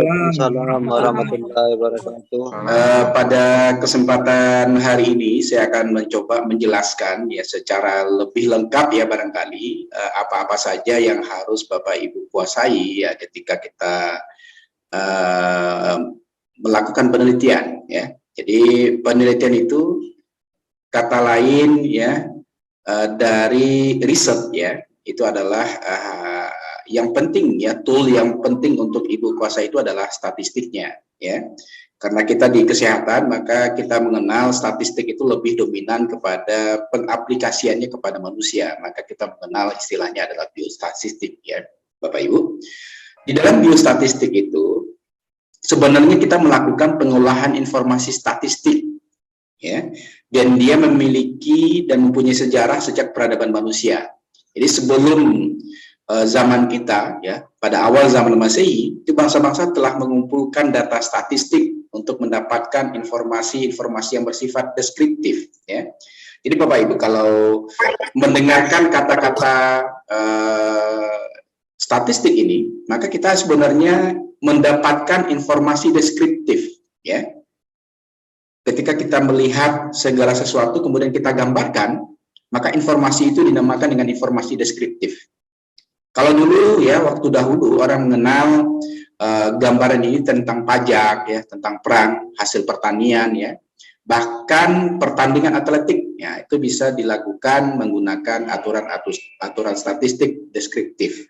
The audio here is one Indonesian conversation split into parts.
Waalaikumsalam warahmatullahi wabarakatuh. Pada kesempatan hari ini saya akan mencoba menjelaskan ya secara lebih lengkap ya barangkali apa-apa saja yang harus Bapak Ibu kuasai ya ketika kita melakukan penelitian ya. Jadi penelitian itu kata lain ya dari riset ya, itu adalah yang penting ya, tool yang penting untuk Ibu kuasai itu adalah statistiknya ya. Karena kita di kesehatan maka kita mengenal statistik itu lebih dominan kepada pengaplikasiannya kepada manusia, maka kita mengenal istilahnya adalah biostatistik ya Bapak Ibu. Di dalam biostatistik itu sebenarnya kita melakukan pengolahan informasi statistik ya, dan dia memiliki dan mempunyai sejarah sejak peradaban manusia. Jadi sebelum zaman kita ya, pada awal zaman Masehi itu bangsa-bangsa telah mengumpulkan data statistik untuk mendapatkan informasi-informasi yang bersifat deskriptif ya. Jadi Bapak Ibu kalau mendengarkan kata-kata statistik ini, maka kita sebenarnya mendapatkan informasi deskriptif ya. Ketika kita melihat segala sesuatu kemudian kita gambarkan, maka informasi itu dinamakan dengan informasi deskriptif. Kalau dulu ya, waktu dahulu orang mengenal gambaran ini tentang pajak ya, tentang perang, hasil pertanian ya, bahkan pertandingan atletik ya, itu bisa dilakukan menggunakan aturan statistik deskriptif.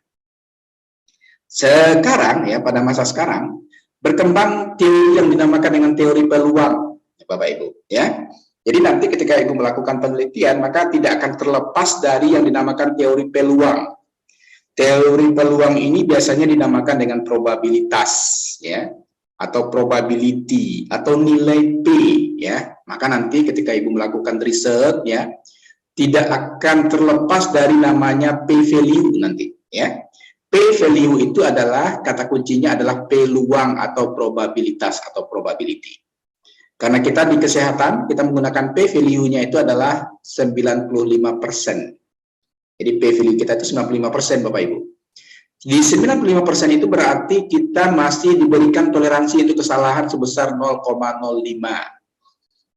Sekarang ya, pada masa sekarang berkembang teori yang dinamakan dengan teori peluang ya, Bapak Ibu ya. Jadi nanti ketika Ibu melakukan penelitian maka tidak akan terlepas dari yang dinamakan teori peluang. Teori peluang ini biasanya dinamakan dengan probabilitas ya, atau probability atau nilai P ya. Maka nanti ketika Ibu melakukan riset ya, tidak akan terlepas dari namanya P value nanti ya. P value itu adalah kata kuncinya adalah peluang atau probabilitas atau probability. Karena kita di kesehatan kita menggunakan P value-nya itu adalah 95%. Jadi P value kita itu 95% Bapak Ibu. Di 95% itu berarti kita masih diberikan toleransi untuk kesalahan sebesar 0,05.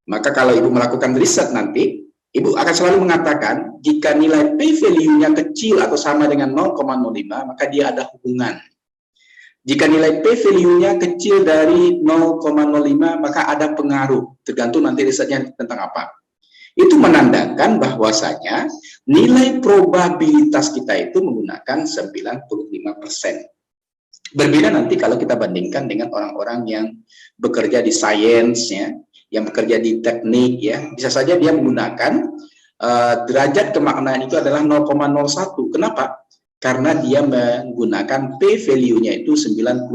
Maka kalau Ibu melakukan riset nanti, Ibu akan selalu mengatakan jika nilai P value-nya kecil atau sama dengan 0,05 maka dia ada hubungan. Jika nilai P value-nya kecil dari 0,05 maka ada pengaruh, tergantung nanti risetnya tentang apa. Itu menandakan bahwasanya nilai probabilitas kita itu menggunakan 95%. Berbeda nanti kalau kita bandingkan dengan orang-orang yang bekerja di sains ya, yang bekerja di teknik ya, bisa saja dia menggunakan derajat kemaknaan itu adalah 0,01. Kenapa? Karena dia menggunakan P value-nya itu 99%.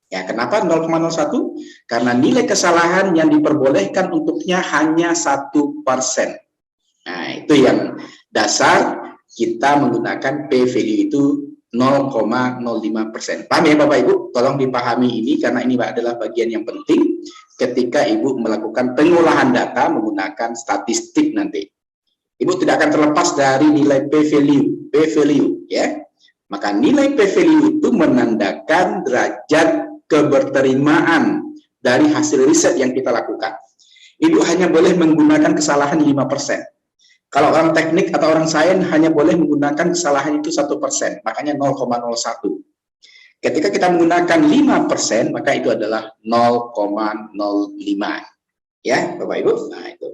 Ya, kenapa 0,01? Karena nilai kesalahan yang diperbolehkan untuknya hanya 1%. Nah, itu yang dasar kita menggunakan P value itu 0,05%. Paham ya Bapak Ibu? Tolong dipahami ini karena ini adalah bagian yang penting ketika Ibu melakukan pengolahan data menggunakan statistik nanti. Ibu tidak akan terlepas dari nilai P value ya. Maka nilai P value itu menandakan derajat keberterimaan dari hasil riset yang kita lakukan. Ibu hanya boleh menggunakan kesalahan 5%. Kalau orang teknik atau orang sains hanya boleh menggunakan kesalahan itu 1%, makanya 0,01. Ketika kita menggunakan 5%, maka itu adalah 0,05. Ya, Bapak Ibu. Nah, itu.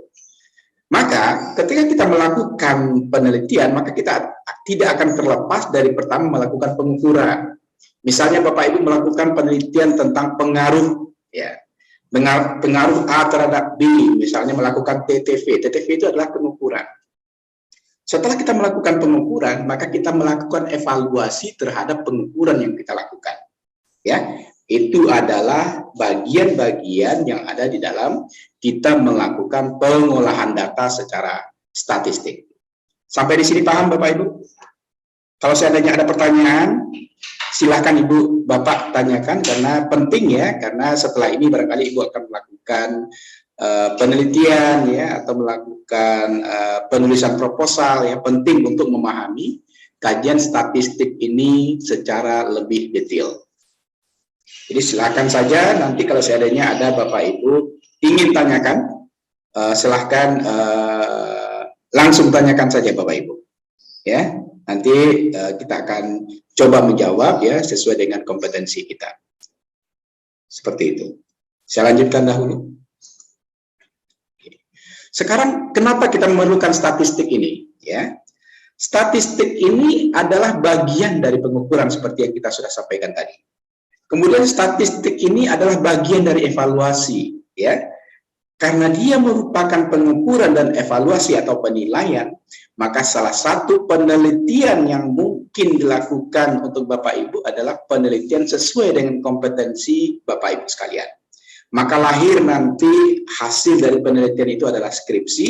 Maka ketika kita melakukan penelitian, maka kita tidak akan terlepas dari pertama melakukan pengukuran. Misalnya Bapak Ibu melakukan penelitian tentang pengaruh ya. Pengaruh A terhadap B, misalnya melakukan TTV. TTV itu adalah pengukuran. Setelah kita melakukan pengukuran, maka kita melakukan evaluasi terhadap pengukuran yang kita lakukan. Ya, itu adalah bagian-bagian yang ada di dalam kita melakukan pengolahan data secara statistik. Sampai di sini paham Bapak Ibu? Kalau seandainya ada pertanyaan, silahkan Ibu Bapak tanyakan karena penting ya, karena setelah ini barangkali Ibu akan melakukan penelitian ya atau melakukan penulisan proposal ya, penting untuk memahami kajian statistik ini secara lebih detail. Jadi silakan saja nanti kalau seandainya ada Bapak Ibu ingin tanyakan, silahkan langsung tanyakan saja Bapak Ibu. Ya, nanti kita akan coba menjawab ya sesuai dengan kompetensi kita. Seperti itu. Saya lanjutkan dahulu. Sekarang kenapa kita memerlukan statistik ini? Ya, statistik ini adalah bagian dari pengukuran seperti yang kita sudah sampaikan tadi. Kemudian statistik ini adalah bagian dari evaluasi, ya. Karena dia merupakan pengukuran dan evaluasi atau penilaian, maka salah satu penelitian yang mungkin dilakukan untuk Bapak Ibu adalah penelitian sesuai dengan kompetensi Bapak Ibu sekalian. Maka lahir nanti hasil dari penelitian itu adalah skripsi,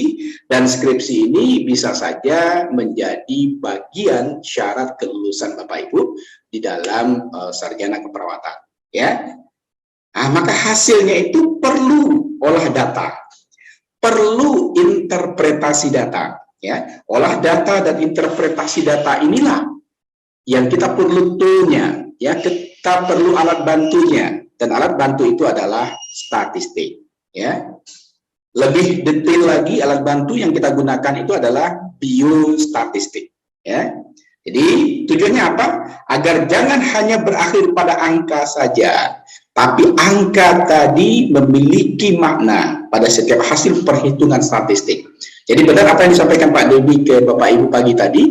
dan skripsi ini bisa saja menjadi bagian syarat kelulusan Bapak Ibu di dalam sarjana keperawatan. Ya, nah, maka hasilnya itu perlu olah data, perlu interpretasi data. Ya, olah data dan interpretasi data inilah yang kita perlu toolnya. Ya, kita perlu alat bantunya. Dan alat bantu itu adalah statistik. Ya, lebih detail lagi alat bantu yang kita gunakan itu adalah biostatistik. Ya, jadi tujuannya apa? Agar jangan hanya berakhir pada angka saja, tapi angka tadi memiliki makna pada setiap hasil perhitungan statistik. Jadi benar apa yang disampaikan Pak Debi ke Bapak Ibu pagi tadi.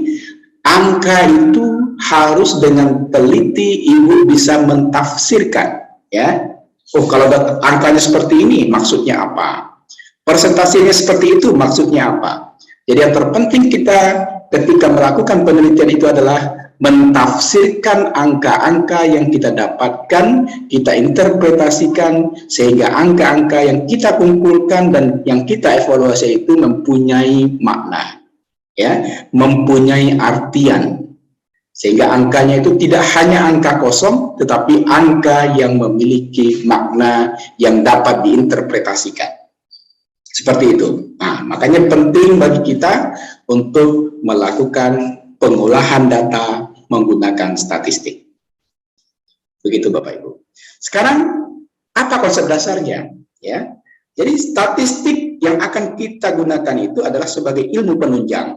Angka itu harus dengan teliti Ibu bisa mentafsirkan. Ya, oh kalau angkanya seperti ini maksudnya apa? Persentasenya seperti itu maksudnya apa? Jadi yang terpenting kita ketika melakukan penelitian itu adalah mentafsirkan angka-angka yang kita dapatkan, kita interpretasikan sehingga angka-angka yang kita kumpulkan dan yang kita evaluasi itu mempunyai makna, ya, mempunyai artian. Sehingga angkanya itu tidak hanya angka kosong, tetapi angka yang memiliki makna yang dapat diinterpretasikan. Seperti itu. Nah, makanya penting bagi kita untuk melakukan pengolahan data menggunakan statistik. Begitu Bapak Ibu. Sekarang, apa konsep dasarnya? Ya, jadi statistik yang akan kita gunakan itu adalah sebagai ilmu penunjang.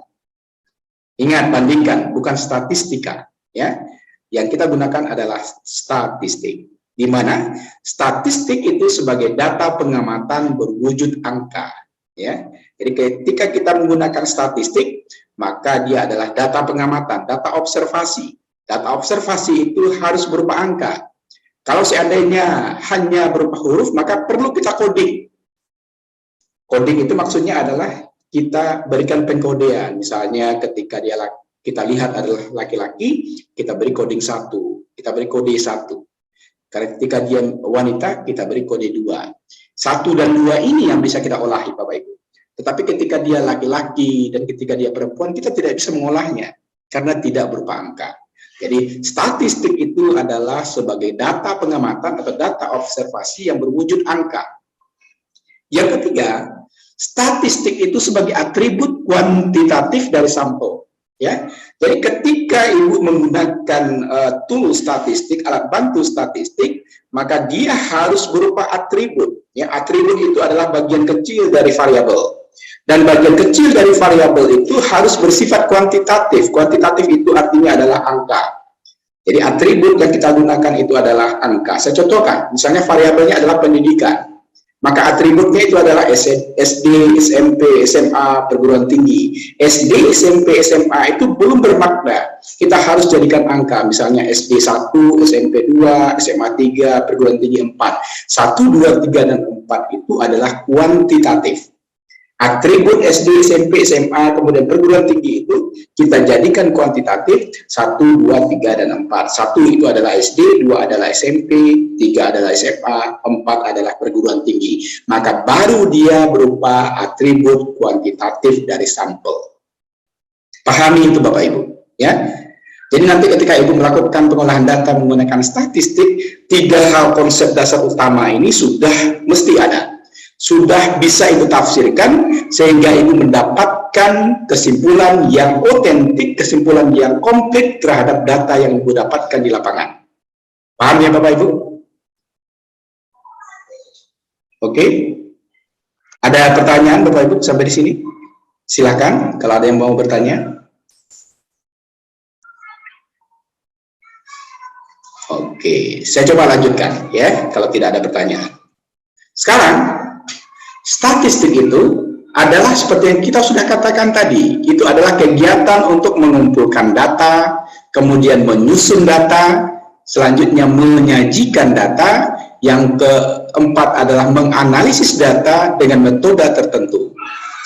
Ingat, bandingkan, bukan statistika, ya. Yang kita gunakan adalah statistik, di mana statistik itu sebagai data pengamatan berwujud angka, ya. Jadi ketika kita menggunakan statistik, maka dia adalah data pengamatan, data observasi. Data observasi itu harus berupa angka. Kalau seandainya hanya berupa huruf, maka perlu kita coding. Coding itu maksudnya adalah kita berikan pengkodean, misalnya ketika kita lihat adalah laki-laki, kita beri coding 1, kita beri kode 1. Ketika dia wanita, kita beri kode 2. 1 dan 2 ini yang bisa kita olahi Bapak Ibu. Tetapi ketika dia laki-laki dan ketika dia perempuan, kita tidak bisa mengolahnya karena tidak berupa angka. Jadi statistik itu adalah sebagai data pengamatan atau data observasi yang berwujud angka. Yang ketiga, statistik itu sebagai atribut kuantitatif dari sampel, ya. Jadi ketika Ibu menggunakan tool statistik, alat bantu statistik, maka dia harus berupa atribut. Ya, atribut itu adalah bagian kecil dari variabel. Dan bagian kecil dari variabel itu harus bersifat kuantitatif. Kuantitatif itu artinya adalah angka. Jadi atribut yang kita gunakan itu adalah angka. Saya contohkan, misalnya variabelnya adalah pendidikan. Maka atributnya itu adalah SD, SMP, SMA, perguruan tinggi. SD, SMP, SMA itu belum bermakna. Kita harus jadikan angka, misalnya SD 1, SMP 2, SMA 3, perguruan tinggi 4. 1, 2, 3, dan 4 itu adalah kuantitatif. Atribut SD, SMP, SMA, kemudian perguruan tinggi itu kita jadikan kuantitatif 1, 2, 3, dan 4. 1 itu adalah SD, 2 adalah SMP, 3 adalah SMA, 4 adalah perguruan tinggi. Maka baru dia berupa atribut kuantitatif dari sampel. Pahami itu Bapak Ibu, ya. Jadi nanti ketika Ibu melakukan pengolahan data menggunakan statistik, 3 hal konsep dasar utama ini sudah mesti ada. Sudah bisa Ibu tafsirkan sehingga Ibu mendapatkan kesimpulan yang otentik, kesimpulan yang komplit terhadap data yang Ibu dapatkan di lapangan. Paham ya Bapak Ibu? Oke. Ada pertanyaan Bapak Ibu sampai di sini? Silakan kalau ada yang mau bertanya. Oke, saya coba lanjutkan ya kalau tidak ada pertanyaan. Sekarang statistik itu adalah seperti yang kita sudah katakan tadi, itu adalah kegiatan untuk mengumpulkan data, kemudian menyusun data, selanjutnya menyajikan data, yang keempat adalah menganalisis data dengan metode tertentu.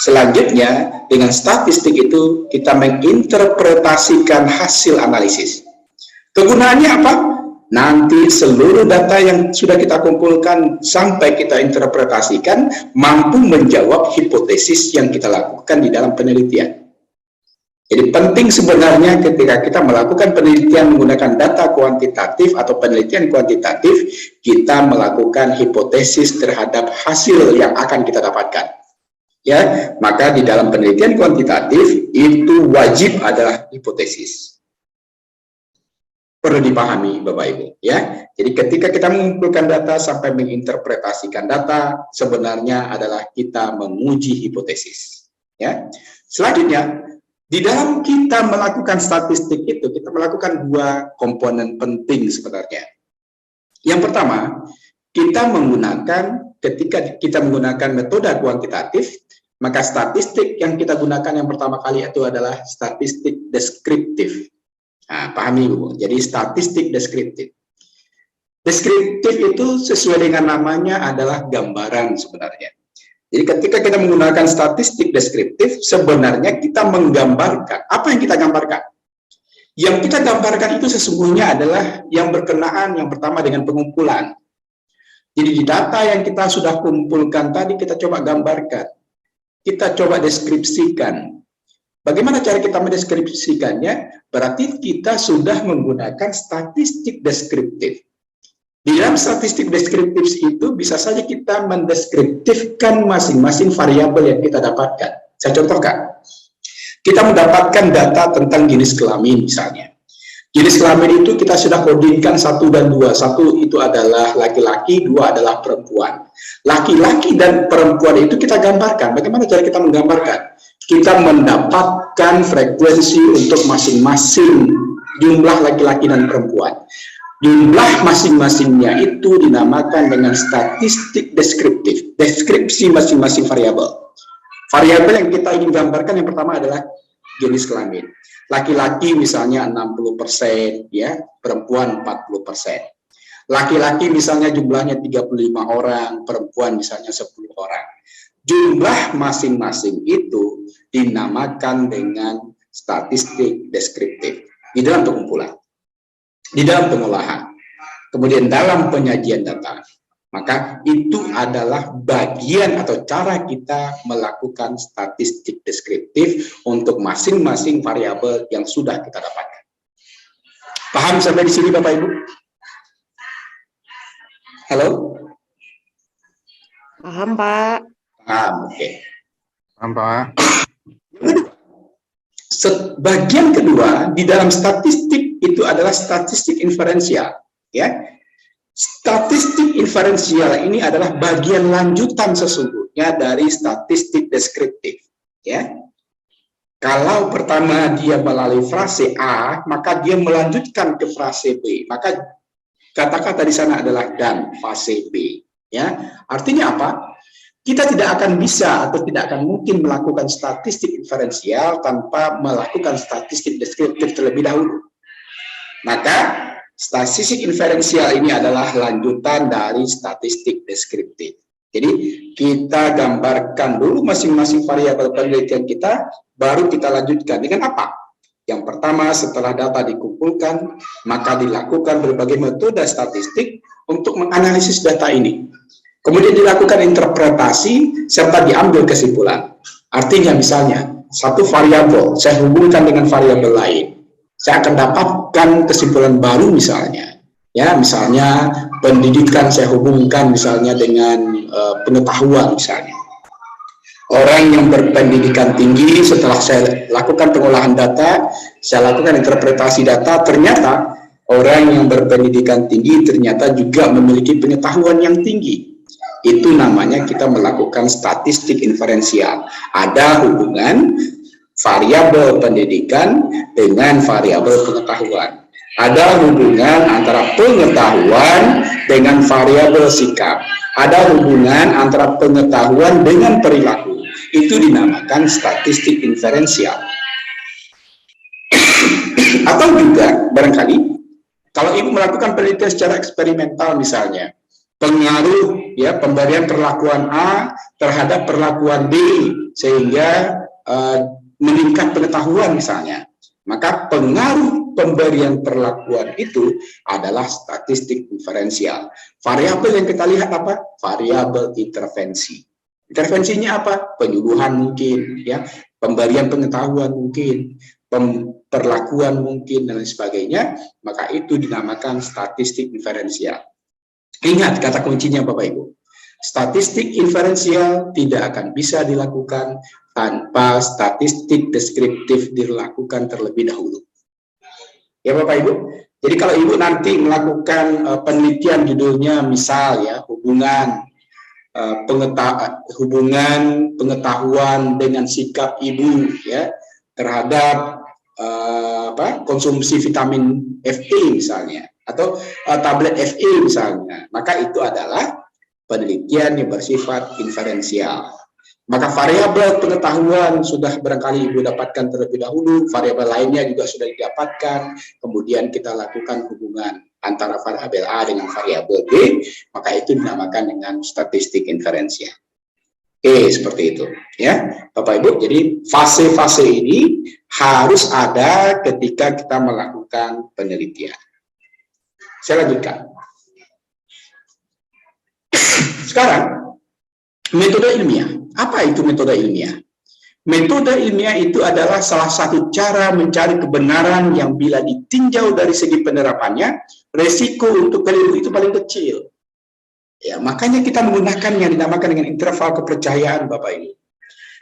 Selanjutnya, dengan statistik itu kita menginterpretasikan hasil analisis. Kegunaannya apa? Nanti seluruh data yang sudah kita kumpulkan sampai kita interpretasikan mampu menjawab hipotesis yang kita lakukan di dalam penelitian. Jadi penting sebenarnya ketika kita melakukan penelitian menggunakan data kuantitatif atau penelitian kuantitatif, kita melakukan hipotesis terhadap hasil yang akan kita dapatkan. Ya, maka di dalam penelitian kuantitatif itu wajib adalah hipotesis. Perlu dipahami Bapak Ibu ya. Jadi ketika kita mengumpulkan data sampai menginterpretasikan data, sebenarnya adalah kita menguji hipotesis ya. Selanjutnya, di dalam kita melakukan statistik itu kita melakukan dua komponen penting sebenarnya. Yang pertama, kita menggunakan ketika kita menggunakan metode kuantitatif, maka statistik yang kita gunakan yang pertama kali itu adalah statistik deskriptif. Nah, pahami Bu. Jadi statistik deskriptif. Deskriptif itu sesuai dengan namanya adalah gambaran sebenarnya. Jadi ketika kita menggunakan statistik deskriptif, sebenarnya kita menggambarkan. Apa yang kita gambarkan? Yang kita gambarkan itu sesungguhnya adalah yang berkenaan yang pertama dengan pengumpulan. Jadi di data yang kita sudah kumpulkan tadi kita coba gambarkan. Kita coba deskripsikan. Bagaimana cara kita mendeskripsikannya? Berarti kita sudah menggunakan statistik deskriptif. Di dalam statistik deskriptif itu bisa saja kita mendeskriptifkan masing-masing variabel yang kita dapatkan. Saya contohkan. Kita mendapatkan data tentang jenis kelamin misalnya. Jenis kelamin itu kita sudah codingkan 1 dan 2. 1 itu adalah laki-laki, 2 adalah perempuan. Laki-laki dan perempuan itu kita gambarkan. Bagaimana cara kita menggambarkan? Kita mendapatkan frekuensi untuk masing-masing jumlah laki-laki dan perempuan. Jumlah masing-masingnya itu dinamakan dengan statistik deskriptif, deskripsi masing-masing variabel. Variabel yang kita ingin gambarkan yang pertama adalah jenis kelamin. Laki-laki misalnya 60%, ya, perempuan 40%. Laki-laki misalnya jumlahnya 35 orang, perempuan misalnya 10 orang. Jumlah masing-masing itu dinamakan dengan statistik deskriptif di dalam pengumpulan, di dalam pengolahan, kemudian dalam penyajian data. Maka itu adalah bagian atau cara kita melakukan statistik deskriptif untuk masing-masing variabel yang sudah kita dapatkan. Paham sampai di sini Bapak Ibu? Halo? Paham Pak. Paham, oke. Paham Pak. Bagian kedua di dalam statistik itu adalah statistik inferensial, ya. Statistik inferensial ini adalah bagian lanjutan sesungguhnya dari statistik deskriptif, ya. Kalau pertama dia melalui frase A, maka dia melanjutkan ke frase B. Maka kata-kata di sana adalah dan fase B, ya. Artinya apa? Kita tidak akan bisa atau tidak akan mungkin melakukan statistik inferensial tanpa melakukan statistik deskriptif terlebih dahulu. Maka statistik inferensial ini adalah lanjutan dari statistik deskriptif. Jadi kita gambarkan dulu masing-masing variabel penelitian kita, baru kita lanjutkan dengan apa? Yang pertama, setelah data dikumpulkan, maka dilakukan berbagai metode statistik untuk menganalisis data ini. Kemudian dilakukan interpretasi serta diambil kesimpulan. Artinya misalnya, satu variabel saya hubungkan dengan variabel lain. Saya akan dapatkan kesimpulan baru misalnya. Ya, misalnya pendidikan saya hubungkan misalnya dengan pengetahuan misalnya. Orang yang berpendidikan tinggi setelah saya lakukan pengolahan data, saya lakukan interpretasi data, ternyata orang yang berpendidikan tinggi ternyata juga memiliki pengetahuan yang tinggi. Itu namanya kita melakukan statistik inferensial. Ada hubungan variabel pendidikan dengan variabel pengetahuan. Ada hubungan antara pengetahuan dengan variabel sikap. Ada hubungan antara pengetahuan dengan perilaku. Itu dinamakan statistik inferensial. Atau juga barangkali kalau ibu melakukan penelitian secara eksperimental misalnya, pengaruh ya pemberian perlakuan A terhadap perlakuan B sehingga meningkat pengetahuan misalnya, maka pengaruh pemberian perlakuan itu adalah statistik inferensial. Variabel yang kita lihat apa? Variabel intervensi. Intervensinya apa? Penyuluhan mungkin, ya, pemberian pengetahuan mungkin, perlakuan mungkin dan lain sebagainya. Maka itu dinamakan statistik inferensial. Ingat kata kuncinya Bapak Ibu. Statistik inferensial tidak akan bisa dilakukan tanpa statistik deskriptif dilakukan terlebih dahulu. Ya Bapak Ibu. Jadi kalau Ibu nanti melakukan penelitian judulnya misal ya hubungan pengetahuan dengan sikap ibu ya terhadap konsumsi vitamin Fe misalnya atau tablet Fe misalnya, maka itu adalah penelitian yang bersifat inferensial. Maka variabel pengetahuan sudah barangkali Ibu dapatkan terlebih dahulu, variabel lainnya juga sudah didapatkan, kemudian kita lakukan hubungan antara variabel A dengan variabel B, maka itu dinamakan dengan statistik inferensial. Oke, seperti itu ya Bapak Ibu. Jadi fase-fase ini harus ada ketika kita melakukan penelitian. Saya lanjutkan. Sekarang metode ilmiah. Apa itu metode ilmiah? Metode ilmiah itu adalah salah satu cara mencari kebenaran yang bila ditinjau dari segi penerapannya, resiko untuk keliru itu paling kecil. Ya, makanya kita menggunakan yang dinamakan dengan interval kepercayaan, Bapak Ibu.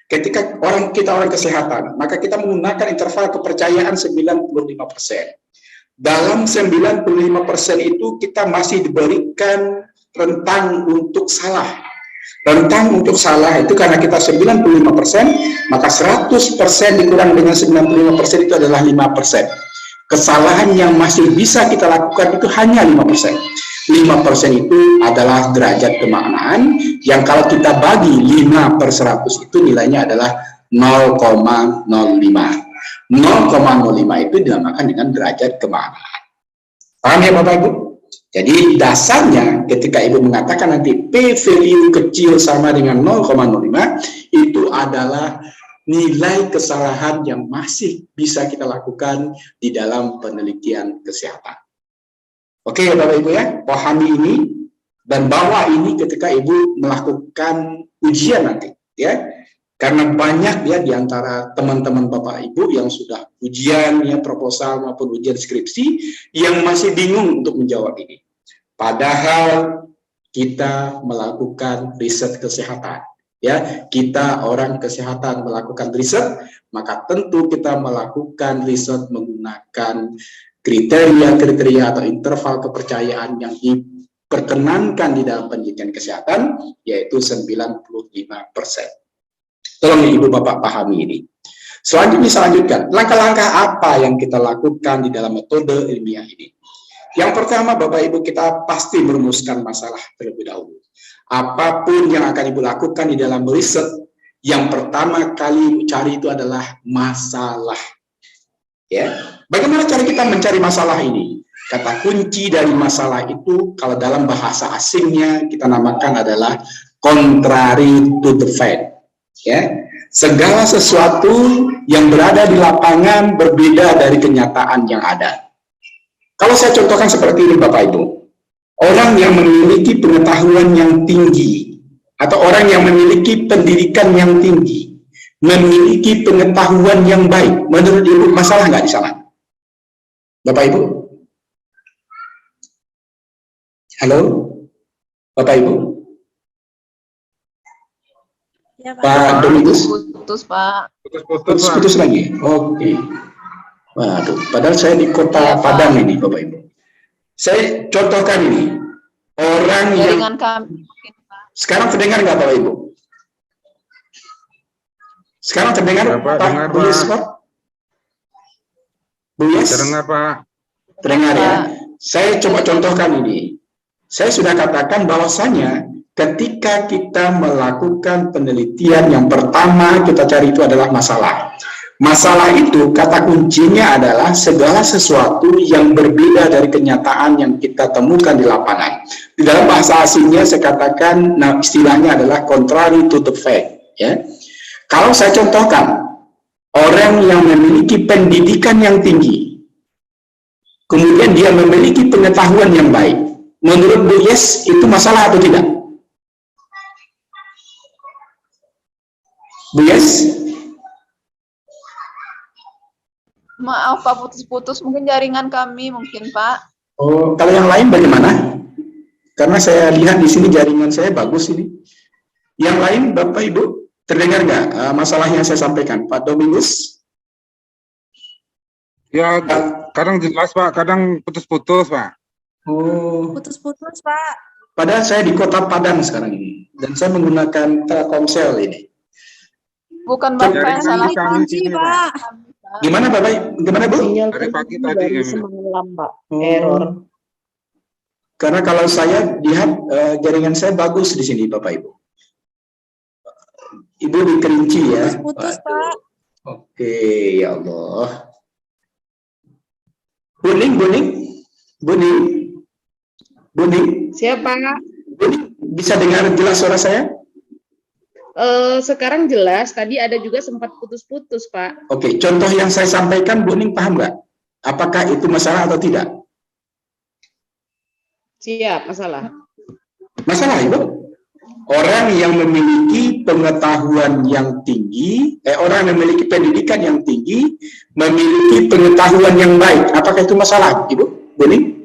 Ketika kita orang kesehatan, maka kita menggunakan interval kepercayaan 95%. Dalam 95% itu kita masih diberikan rentang untuk salah. Rentang untuk salah itu karena kita 95%, maka 100% dikurang dengan 95% itu adalah 5%. Kesalahan yang masih bisa kita lakukan itu hanya 5%. 5% itu adalah derajat kemaknaan yang kalau kita bagi 5/100 itu nilainya adalah 0,05. 0,05 itu dinamakan dengan derajat kemaknaan. Paham ya Bapak Ibu? Jadi dasarnya ketika Ibu mengatakan nanti P value kecil sama dengan 0,05 itu adalah nilai kesalahan yang masih bisa kita lakukan di dalam penelitian kesehatan. Oke ya Bapak Ibu ya, pahami ini dan bawa ini ketika Ibu melakukan ujian nanti ya. Karena banyak ya di antara teman-teman Bapak Ibu yang sudah ujian ya proposal maupun ujian skripsi yang masih bingung untuk menjawab ini. Padahal kita melakukan riset kesehatan ya, kita orang kesehatan melakukan riset, maka tentu kita melakukan riset menggunakan kriteria-kriteria atau interval kepercayaan yang diperkenankan di dalam penelitian kesehatan yaitu 95%. Tolong Ibu Bapak pahami ini. Selanjutnya saya lanjutkan, langkah-langkah apa yang kita lakukan di dalam metode ilmiah ini? Yang pertama Bapak Ibu, kita pasti merumuskan masalah terlebih dahulu. Apapun yang akan Ibu lakukan di dalam riset, yang pertama kali cari itu adalah masalah. Ya, bagaimana cara kita mencari masalah ini? Kata kunci dari masalah itu, kalau dalam bahasa asingnya kita namakan adalah contrary to the fact. Ya, segala sesuatu yang berada di lapangan berbeda dari kenyataan yang ada. Kalau saya contohkan seperti ini Bapak Ibu, orang yang memiliki pengetahuan yang tinggi atau orang yang memiliki pendidikan yang tinggi, memiliki pengetahuan yang baik, menurut Ibu masalah nggak di sana? Bapak Ibu? Halo? Bapak Ibu? Ya, Pak. Pak Dominus? Putus, Pak. Putus lagi? Oke. Waduh, padahal saya di kota Padang ini, Bapak Ibu. Saya contohkan ini. Orang yang... Sekarang terdengar nggak Bapak Ibu? Sekarang terdengar Pak Bu Yes, Pak? Bu Yes? Terdengar, Pak. Terdengar ya. Saya coba contohkan ini. Saya sudah katakan bahwasanya ketika kita melakukan penelitian, yang pertama kita cari itu adalah masalah. Masalah itu kata kuncinya adalah segala sesuatu yang berbeda dari kenyataan yang kita temukan di lapangan. Di dalam bahasa asingnya saya katakan, nah istilahnya adalah contrary to the fact. Ya. Kalau saya contohkan, orang yang memiliki pendidikan yang tinggi, kemudian dia memiliki pengetahuan yang baik, menurut Bu Yes itu masalah atau tidak? Bu Yes? Maaf Pak, putus-putus. Mungkin jaringan kami mungkin Pak. Oh, kalau yang lain bagaimana? Karena saya lihat di sini jaringan saya bagus ini. Yang lain Bapak Ibu, terdengar nggak masalah yang saya sampaikan, Pak Domingus? Ya, kadang jelas, Pak. Kadang putus-putus, Pak. Oh, Putus-putus Pak. padahal saya di Kota Padang sekarang ini, dan saya menggunakan Telkomsel ini. Bukan Bapak yang salah. Kami sini, Pak. Gimana Bapak? Gimana Bu? Dari pagi tadi. semalam, Pak. Error. Karena kalau saya lihat jaringan saya bagus di sini Bapak Ibu. Ibu di Kerinci ya. Putus-putus Waduh. Pak. Oke, ya Allah. Buning. Siapa? Buning, bisa dengar jelas suara saya? Sekarang jelas, tadi ada juga sempat putus-putus, Pak. Oke, contoh yang saya sampaikan, Buning paham nggak? Apakah itu masalah atau tidak? Siap, masalah. Masalah, Ibu. Orang yang memiliki pengetahuan yang tinggi, orang yang memiliki pendidikan yang tinggi, memiliki pengetahuan yang baik. Apakah itu masalah, Ibu? Buning?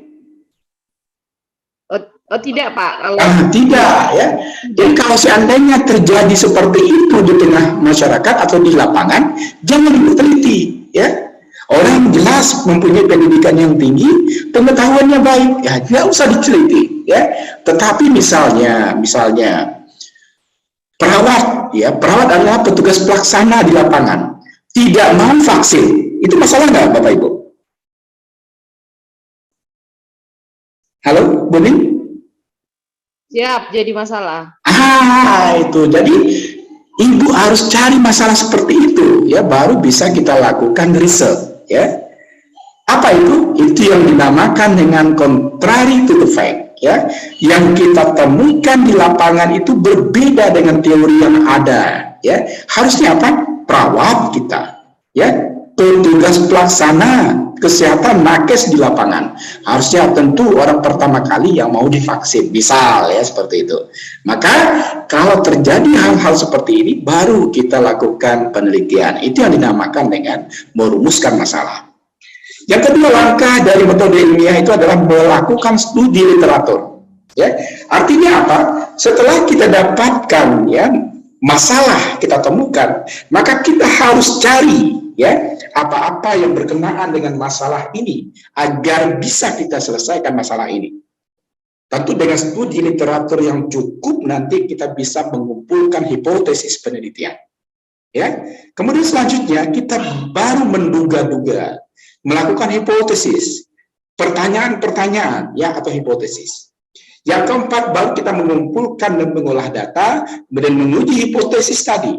Oh tidak, Pak. Kalau Tidak, ya. Jadi kalau seandainya terjadi seperti itu di tengah masyarakat atau di lapangan, jangan diteliti, ya. Orang jelas mempunyai pendidikan yang tinggi, pengetahuannya baik, ya nggak usah diteliti, ya. Tetapi misalnya perawat, ya, perawat adalah petugas pelaksana di lapangan, tidak mau vaksin, itu masalah nggak, Bapak Ibu? Halo, Buning? siap, jadi masalah. Itu. Jadi Ibu harus cari masalah seperti itu, ya, baru bisa kita lakukan riset, ya. Apa itu? Itu yang dinamakan dengan contrary to the fact, ya. Yang kita temukan di lapangan itu berbeda dengan teori yang ada, ya. Harusnya apa? Perawat kita, ya, petugas pelaksana kesehatan nakes di lapangan, harusnya tentu orang pertama kali yang mau divaksin, misal, ya, seperti itu. Maka kalau terjadi hal-hal seperti ini, baru kita lakukan penelitian. Itu yang dinamakan dengan merumuskan masalah. Yang kedua, langkah dari metode ilmiah itu adalah melakukan studi literatur, ya. Artinya apa? Setelah kita dapatkan, ya, masalah kita temukan, maka kita harus cari, ya, apa-apa yang berkenaan dengan masalah ini agar bisa kita selesaikan masalah ini. Tentu dengan studi literatur yang cukup nanti kita bisa mengumpulkan hipotesis penelitian. Ya. Kemudian selanjutnya kita baru menduga-duga, melakukan hipotesis, pertanyaan-pertanyaan, ya, atau hipotesis. Yang keempat, baru kita mengumpulkan dan mengolah data, kemudian menguji hipotesis tadi.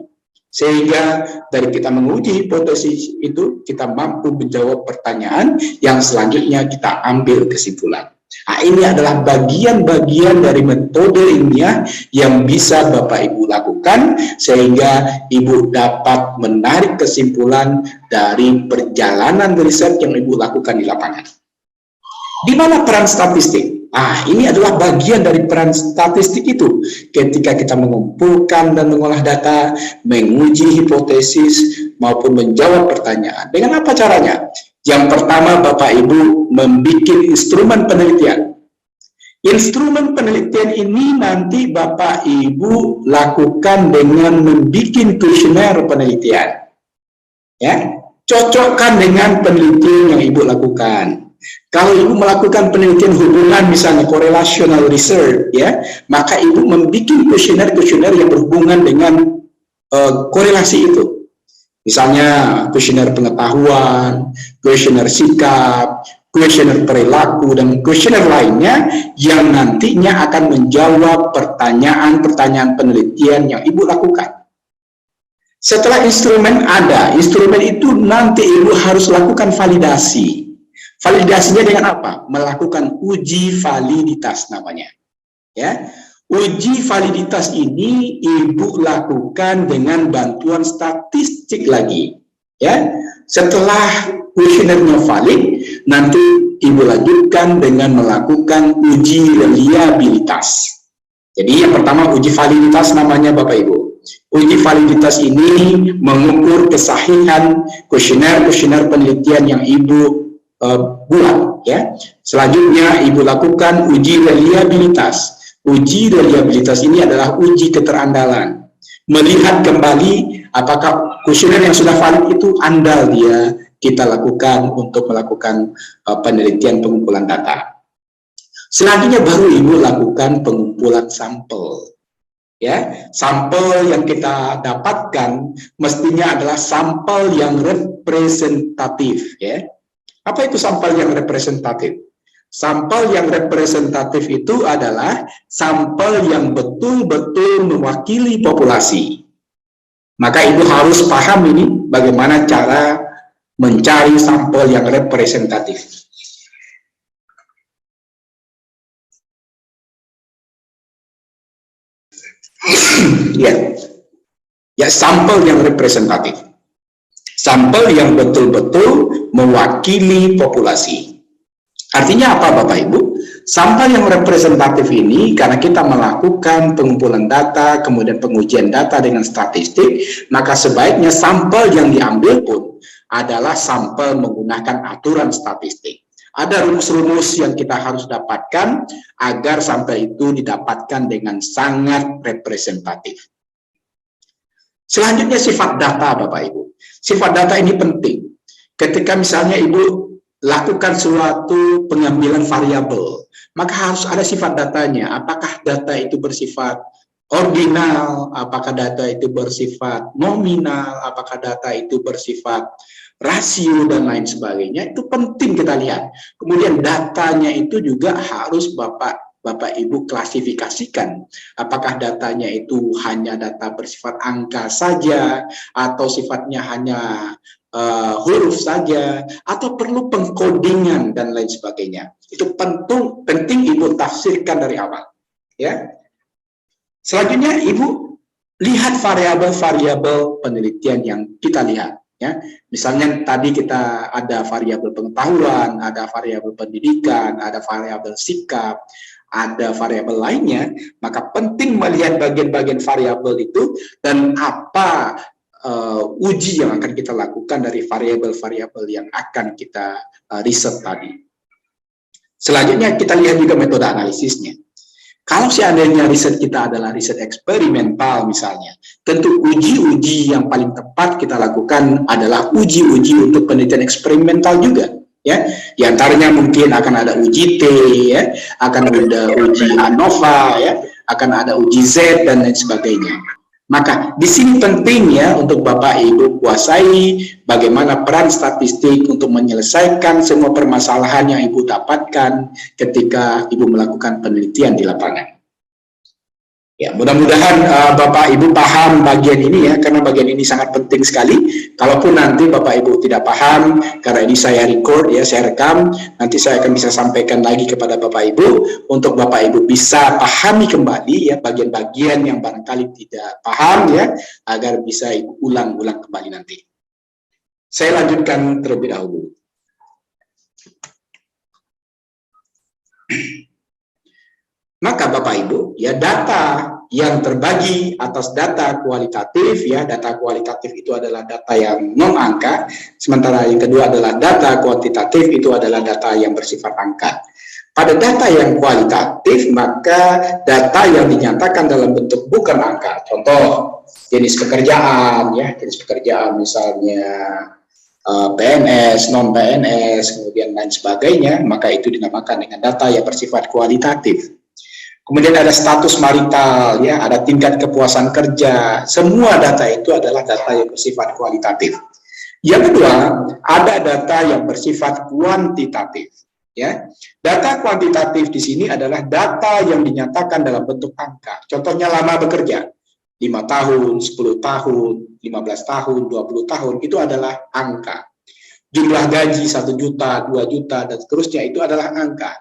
Sehingga dari kita menguji hipotesis itu, kita mampu menjawab pertanyaan yang selanjutnya kita ambil kesimpulan. Nah, ini adalah bagian-bagian dari metode ilmiah yang bisa Bapak Ibu lakukan, sehingga Ibu dapat menarik kesimpulan dari perjalanan riset yang Ibu lakukan di lapangan. Di mana peran statistik? Ini adalah bagian dari peran statistik itu. Ketika kita mengumpulkan dan mengolah data, menguji hipotesis, maupun menjawab pertanyaan. Dengan apa caranya? Yang pertama, Bapak Ibu membuat instrumen penelitian. Instrumen penelitian ini nanti Bapak Ibu lakukan dengan membuat kuesioner penelitian. Ya, cocokkan dengan penelitian yang Ibu lakukan. Kalau Ibu melakukan penelitian hubungan, misalnya correlational research, ya, maka Ibu membuat kuesioner-kuesioner yang berhubungan dengan korelasi itu. Misalnya kuesioner pengetahuan, kuesioner sikap, kuesioner perilaku, dan kuesioner lainnya yang nantinya akan menjawab pertanyaan-pertanyaan penelitian yang Ibu lakukan. Setelah instrumen ada, instrumen itu nanti Ibu harus lakukan validasi. Validasinya dengan apa? Melakukan uji validitas namanya. Ya, uji validitas ini Ibu lakukan dengan bantuan statistik lagi. Ya, setelah kuesionernya valid, nanti Ibu lanjutkan dengan melakukan uji reliabilitas. Jadi yang pertama uji validitas namanya Bapak Ibu. Uji validitas ini mengukur kesahihan kuesioner-kuesioner penelitian yang Ibu buat, ya. Selanjutnya Ibu lakukan uji reliabilitas. Uji reliabilitas ini adalah uji keterandalan, melihat kembali apakah kuesioner yang sudah valid itu andal dia kita lakukan untuk melakukan penelitian pengumpulan data. Selanjutnya baru Ibu lakukan pengumpulan sampel. Ya, sampel yang kita dapatkan mestinya adalah sampel yang representatif, ya. Apa itu sampel yang representatif? Sampel yang representatif itu adalah sampel yang betul-betul mewakili populasi. Maka Ibu harus paham ini bagaimana cara mencari sampel yang representatif. Ya, sampel yang representatif. Sampel yang betul-betul mewakili populasi. Artinya apa Bapak Ibu? Sampel yang representatif ini karena kita melakukan pengumpulan data, kemudian pengujian data dengan statistik, maka sebaiknya sampel yang diambil pun adalah sampel menggunakan aturan statistik. Ada rumus-rumus yang kita harus dapatkan agar sampel itu didapatkan dengan sangat representatif. Selanjutnya sifat data Bapak Ibu. Sifat data ini penting. Ketika misalnya Ibu lakukan suatu pengambilan variabel, maka harus ada sifat datanya. Apakah data itu bersifat ordinal, apakah data itu bersifat nominal, apakah data itu bersifat rasio dan lain sebagainya. Itu penting kita lihat. Kemudian datanya itu juga harus Bapak Ibu klasifikasikan. Apakah datanya itu hanya data bersifat angka saja, atau sifatnya hanya huruf saja, atau perlu pengkodingan dan lain sebagainya. Itu penting Ibu tafsirkan dari awal. Ya. Selanjutnya Ibu lihat variabel-variabel penelitian yang kita lihat. Ya, misalnya tadi kita ada variabel pengetahuan, ada variabel pendidikan, ada variabel sikap, ada variabel lainnya, maka penting melihat bagian-bagian variabel itu dan apa uji yang akan kita lakukan dari variabel-variabel yang akan kita riset tadi. Selanjutnya kita lihat juga metode analisisnya. Kalau seandainya riset kita adalah riset eksperimental misalnya, tentu uji-uji yang paling tepat kita lakukan adalah uji-uji untuk penelitian eksperimental juga. Ya, di antaranya mungkin akan ada uji T, ya, akan ada uji ANOVA, ya, akan ada uji Z dan lain sebagainya. Maka di sini penting ya untuk Bapak Ibu kuasai bagaimana peran statistik untuk menyelesaikan semua permasalahan yang Ibu dapatkan ketika Ibu melakukan penelitian di lapangan. Ya, mudah-mudahan Bapak Ibu paham bagian ini ya, karena bagian ini sangat penting sekali. Kalaupun nanti Bapak Ibu tidak paham, karena ini saya record ya, saya rekam, nanti saya akan bisa sampaikan lagi kepada Bapak Ibu untuk Bapak Ibu bisa pahami kembali ya bagian-bagian yang barangkali tidak paham ya, agar bisa Ibu ulang-ulang kembali nanti. Saya lanjutkan terlebih dahulu. Maka Bapak Ibu, ya data yang terbagi atas data kualitatif, ya data kualitatif itu adalah data yang non angka, sementara yang kedua adalah data kuantitatif itu adalah data yang bersifat angka. Pada data yang kualitatif, maka data yang dinyatakan dalam bentuk bukan angka, contoh jenis pekerjaan, ya jenis pekerjaan misalnya PNS, non PNS, kemudian lain sebagainya, maka itu dinamakan dengan data yang bersifat kualitatif. Kemudian ada status marital, ya, ada tingkat kepuasan kerja. Semua data itu adalah data yang bersifat kualitatif. Yang kedua, ada data yang bersifat kuantitatif. Ya, data kuantitatif di sini adalah data yang dinyatakan dalam bentuk angka. Contohnya lama bekerja, 5 tahun, 10 tahun, 15 tahun, 20 tahun, itu adalah angka. Jumlah gaji 1 juta, 2 juta, dan seterusnya itu adalah angka.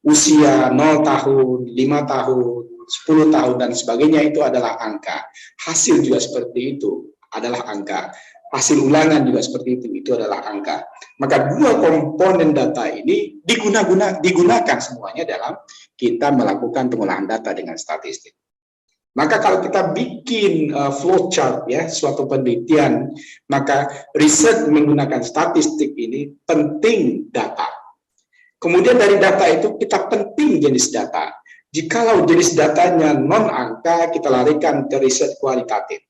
Usia 0 tahun, 5 tahun, 10 tahun, dan sebagainya itu adalah angka. Hasil juga seperti itu adalah angka. Hasil ulangan juga seperti itu adalah angka. Maka dua komponen data ini digunakan semuanya dalam kita melakukan pengolahan data dengan statistik. Maka kalau kita bikin flowchart, ya, suatu penelitian, maka riset menggunakan statistik ini penting data. Kemudian dari data itu kita penting jenis data. Jikalau jenis datanya non angka, kita larikan ke riset kualitatif.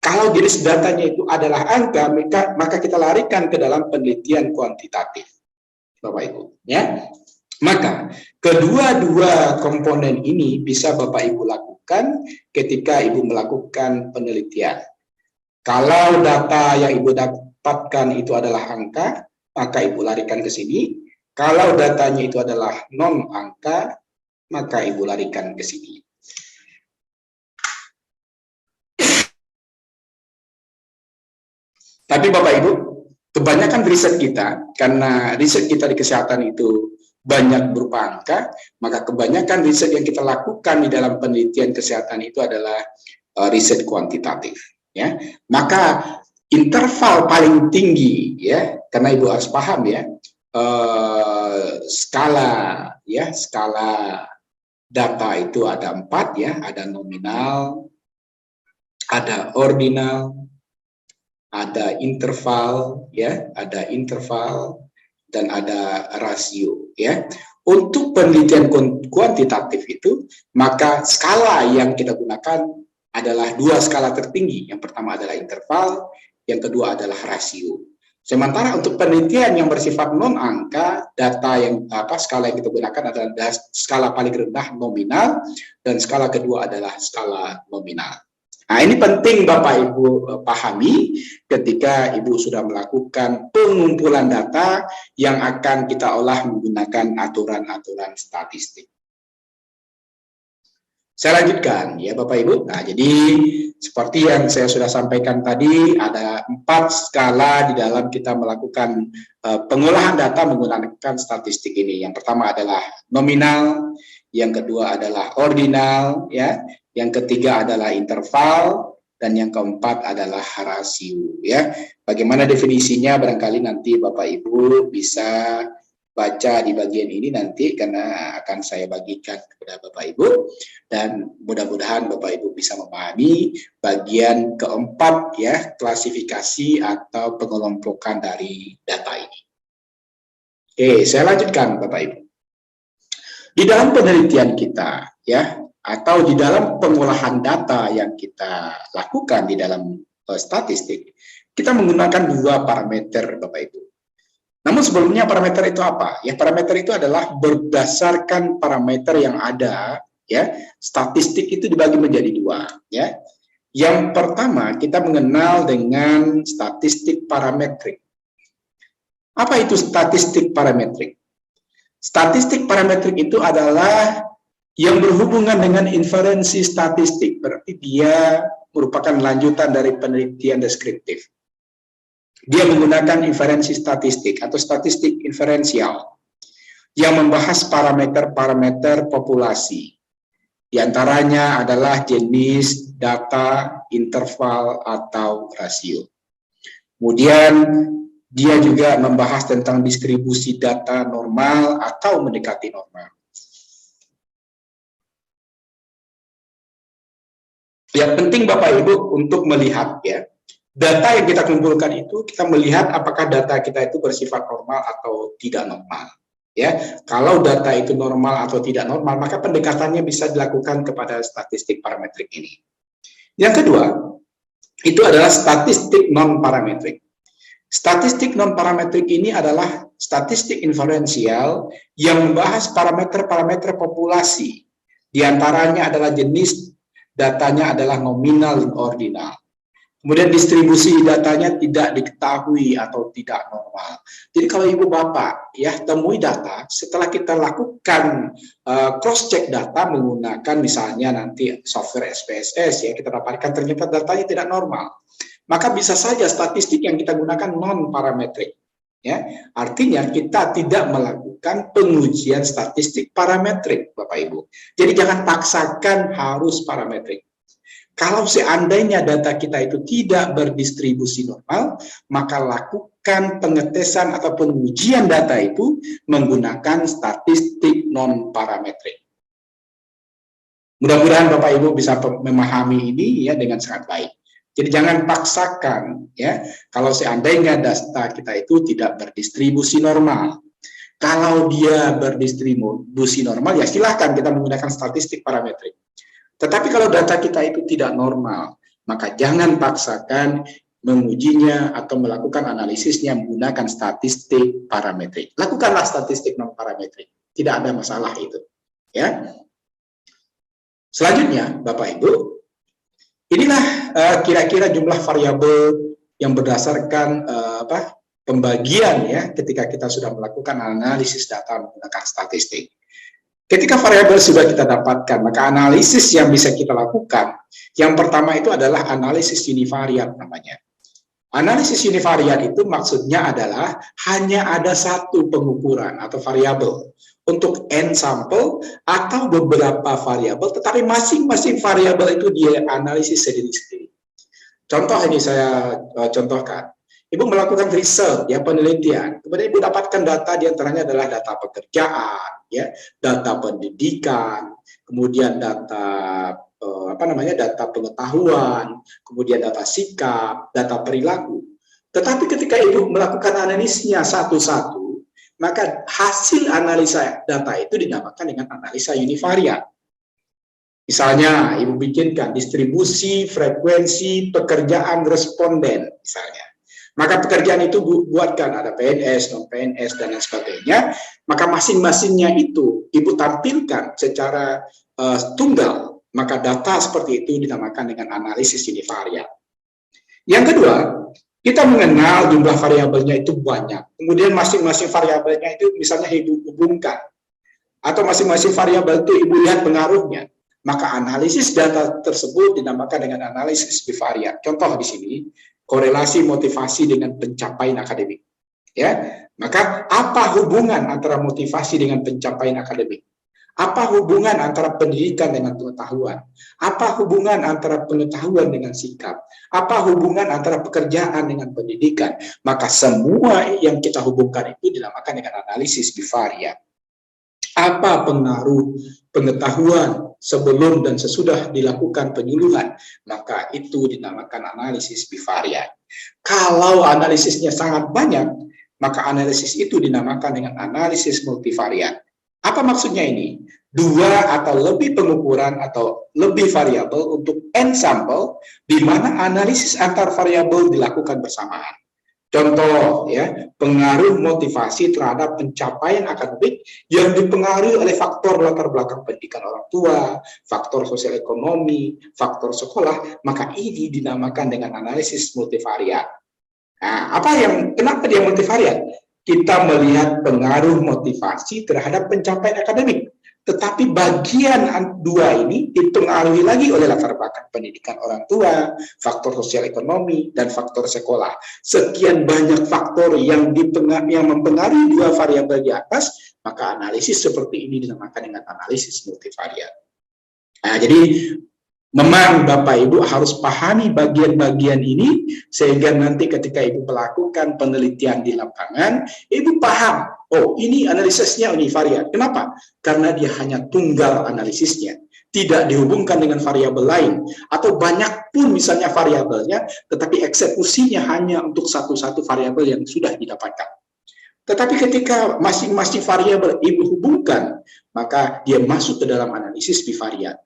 Kalau jenis datanya itu adalah angka, maka kita larikan ke dalam penelitian kuantitatif, Bapak Ibu. Ya, maka kedua-dua komponen ini bisa Bapak Ibu lakukan ketika Ibu melakukan penelitian. Kalau data yang Ibu dapatkan itu adalah angka, maka Ibu larikan ke sini. Kalau datanya itu adalah non angka, maka Ibu larikan ke sini. Tapi Bapak Ibu, kebanyakan riset kita, karena riset kita di kesehatan itu banyak berupa angka, maka kebanyakan riset yang kita lakukan di dalam penelitian kesehatan itu adalah riset kuantitatif. Ya, maka interval paling tinggi, ya, karena Ibu harus paham, ya, skala data itu ada 4, ya, ada nominal, ada ordinal, ada interval, ya, ada interval, dan ada rasio, ya. Untuk penelitian kuantitatif itu, maka skala yang kita gunakan adalah 2 skala tertinggi. Yang pertama adalah interval, yang kedua adalah rasio. Sementara untuk penelitian yang bersifat non angka, data yang skala yang kita gunakan adalah skala paling rendah nominal, dan skala kedua adalah skala nominal. Nah, ini penting Bapak Ibu pahami ketika Ibu sudah melakukan pengumpulan data yang akan kita olah menggunakan aturan-aturan statistik. Saya lanjutkan, ya Bapak Ibu. Nah, jadi seperti yang saya sudah sampaikan tadi, ada 4 skala di dalam kita melakukan pengolahan data menggunakan statistik ini. Yang pertama adalah nominal, yang kedua adalah ordinal, ya. Yang ketiga adalah interval, dan yang keempat adalah rasio, ya. Bagaimana definisinya barangkali nanti Bapak Ibu bisa baca di bagian ini nanti, karena akan saya bagikan kepada Bapak Ibu, dan mudah-mudahan Bapak Ibu bisa memahami bagian keempat, ya, klasifikasi atau pengelompokan dari data ini. Oke, saya lanjutkan Bapak Ibu. Di dalam penelitian kita, ya, atau di dalam pengolahan data yang kita lakukan di dalam statistik, kita menggunakan 2 parameter, Bapak Ibu. Namun sebelumnya parameter itu apa? Ya, parameter itu adalah berdasarkan parameter yang ada, ya. Statistik itu dibagi menjadi 2, ya. Yang pertama kita mengenal dengan statistik parametrik. Apa itu statistik parametrik? Statistik parametrik itu adalah yang berhubungan dengan inferensi statistik, berarti dia merupakan lanjutan dari penelitian deskriptif. Dia menggunakan inferensi statistik atau statistik inferensial yang membahas parameter-parameter populasi. Di antaranya adalah jenis, data, interval, atau rasio. Kemudian dia juga membahas tentang distribusi data normal atau mendekati normal. Yang penting Bapak Ibu untuk melihat, ya, data yang kita kumpulkan itu kita melihat apakah data kita itu bersifat normal atau tidak normal. Ya, kalau data itu normal atau tidak normal, maka pendekatannya bisa dilakukan kepada statistik parametrik ini. Yang kedua, itu adalah statistik non parametrik. Statistik non-parametrik ini adalah statistik inferensial yang membahas parameter-parameter populasi. Di antaranya adalah jenis datanya adalah nominal dan ordinal. Kemudian distribusi datanya tidak diketahui atau tidak normal. Jadi kalau ibu bapak ya temui data, setelah kita lakukan cross check data menggunakan misalnya nanti software SPSS ya, kita dapatkan ternyata datanya tidak normal. Maka bisa saja statistik yang kita gunakan non parametrik. Ya, artinya kita tidak melakukan pengujian statistik parametrik, Bapak Ibu. Jadi jangan paksakan harus parametrik. Kalau seandainya data kita itu tidak berdistribusi normal, maka lakukan pengetesan atau pengujian data itu menggunakan statistik non-parametrik. Mudah-mudahan Bapak Ibu bisa memahami ini ya dengan sangat baik. Jadi jangan paksakan ya kalau seandainya data kita itu tidak berdistribusi normal. Kalau dia berdistribusi normal ya silahkan kita menggunakan statistik parametrik. Tetapi kalau data kita itu tidak normal, maka jangan paksakan mengujinya atau melakukan analisisnya menggunakan statistik parametrik. Lakukanlah statistik non parametrik. Tidak ada masalah itu. Ya. Selanjutnya, Bapak Ibu, inilah kira-kira jumlah variabel yang berdasarkan pembagian ya ketika kita sudah melakukan analisis data menggunakan statistik. Ketika variabel sudah kita dapatkan, maka analisis yang bisa kita lakukan, yang pertama itu adalah analisis univariat namanya. Analisis univariat itu maksudnya adalah hanya ada satu pengukuran atau variabel untuk n sampel atau beberapa variabel, tetapi masing-masing variabel itu dia analisis sendiri-sendiri. Contoh ini saya contohkan. Ibu melakukan riset, ya penelitian. Kemudian ibu dapatkan data diantaranya adalah data pekerjaan, ya, data pendidikan, kemudian data data pengetahuan, kemudian data sikap, data perilaku. Tetapi ketika ibu melakukan analisisnya satu-satu, maka hasil analisa data itu dinamakan dengan analisa univariat. Misalnya, ibu bikinkan distribusi frekuensi pekerjaan responden, misalnya. Maka pekerjaan itu buatkan ada PNS, non PNS dan lain sebagainya. Maka masing-masingnya itu ibu tampilkan secara tunggal. Maka data seperti itu dinamakan dengan analisis univariat. Yang kedua, kita mengenal jumlah variabelnya itu banyak. Kemudian masing-masing variabelnya itu misalnya ibu hubungkan. Atau masing-masing variabel itu ibu lihat pengaruhnya. Maka analisis data tersebut dinamakan dengan analisis bivariat. Contoh di sini, korelasi motivasi dengan pencapaian akademik. Ya, maka apa hubungan antara motivasi dengan pencapaian akademik? Apa hubungan antara pendidikan dengan pengetahuan? Apa hubungan antara pengetahuan dengan sikap? Apa hubungan antara pekerjaan dengan pendidikan? Maka semua yang kita hubungkan itu dinamakan dengan analisis bivariat. Apa pengaruh pengetahuan sebelum dan sesudah dilakukan penyuluhan? Maka itu dinamakan analisis bivariat. Kalau analisisnya sangat banyak, maka analisis itu dinamakan dengan analisis multivariat. Apa maksudnya ini? Dua atau lebih pengukuran atau lebih variabel untuk n sampel, di mana analisis antar variabel dilakukan bersamaan. Contoh, ya, pengaruh motivasi terhadap pencapaian akademik yang dipengaruhi oleh faktor latar belakang pendidikan orang tua, faktor sosial ekonomi, faktor sekolah, maka ini dinamakan dengan analisis multivariat. Nah, kenapa dia multivariat? Kita melihat pengaruh motivasi terhadap pencapaian akademik. Tetapi bagian dua ini dipengaruhi lagi oleh latar belakang pendidikan orang tua, faktor sosial ekonomi, dan faktor sekolah. Sekian banyak faktor yang mempengaruhi dua variabel di atas, maka analisis seperti ini dinamakan dengan analisis multivariat. Nah, jadi memang Bapak Ibu harus pahami bagian-bagian ini, sehingga nanti ketika Ibu melakukan penelitian di lapangan, Ibu paham, oh ini analisisnya univariat. Kenapa? Karena dia hanya tunggal analisisnya, tidak dihubungkan dengan variabel lain, atau banyak pun misalnya variabelnya, tetapi eksekusinya hanya untuk satu-satu variabel yang sudah didapatkan. Tetapi ketika masing-masing variabel Ibu hubungkan, maka dia masuk ke dalam analisis bivariat.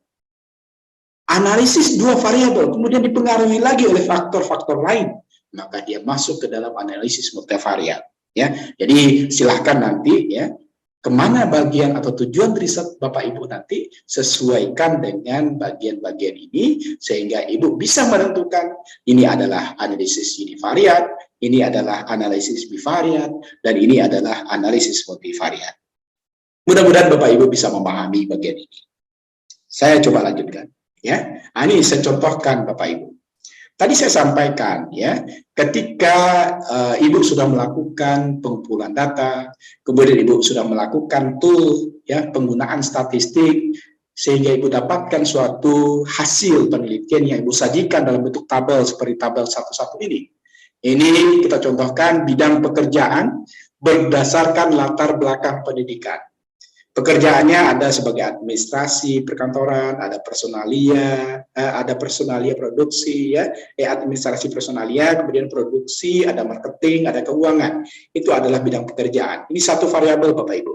Analisis dua variabel kemudian dipengaruhi lagi oleh faktor-faktor lain, maka dia masuk ke dalam analisis multivariat. Ya, jadi silahkan nanti ya kemana bagian atau tujuan riset Bapak Ibu nanti sesuaikan dengan bagian-bagian ini sehingga Ibu bisa menentukan ini adalah analisis univariat, ini adalah analisis bivariat, dan ini adalah analisis multivariat. Mudah-mudahan Bapak Ibu bisa memahami bagian ini. Saya coba lanjutkan ya. Ini saya contohkan Bapak Ibu. Tadi saya sampaikan ya, ketika Ibu sudah melakukan pengumpulan data, kemudian Ibu sudah melakukan tool ya penggunaan statistik sehingga Ibu dapatkan suatu hasil penelitian yang Ibu sajikan dalam bentuk tabel seperti tabel 11 ini. Ini kita contohkan bidang pekerjaan berdasarkan latar belakang pendidikan. Pekerjaannya ada sebagai administrasi perkantoran, ada personalia produksi ya, administrasi personalia, kemudian produksi, ada marketing, ada keuangan. Itu adalah bidang pekerjaan. Ini satu variabel Bapak Ibu.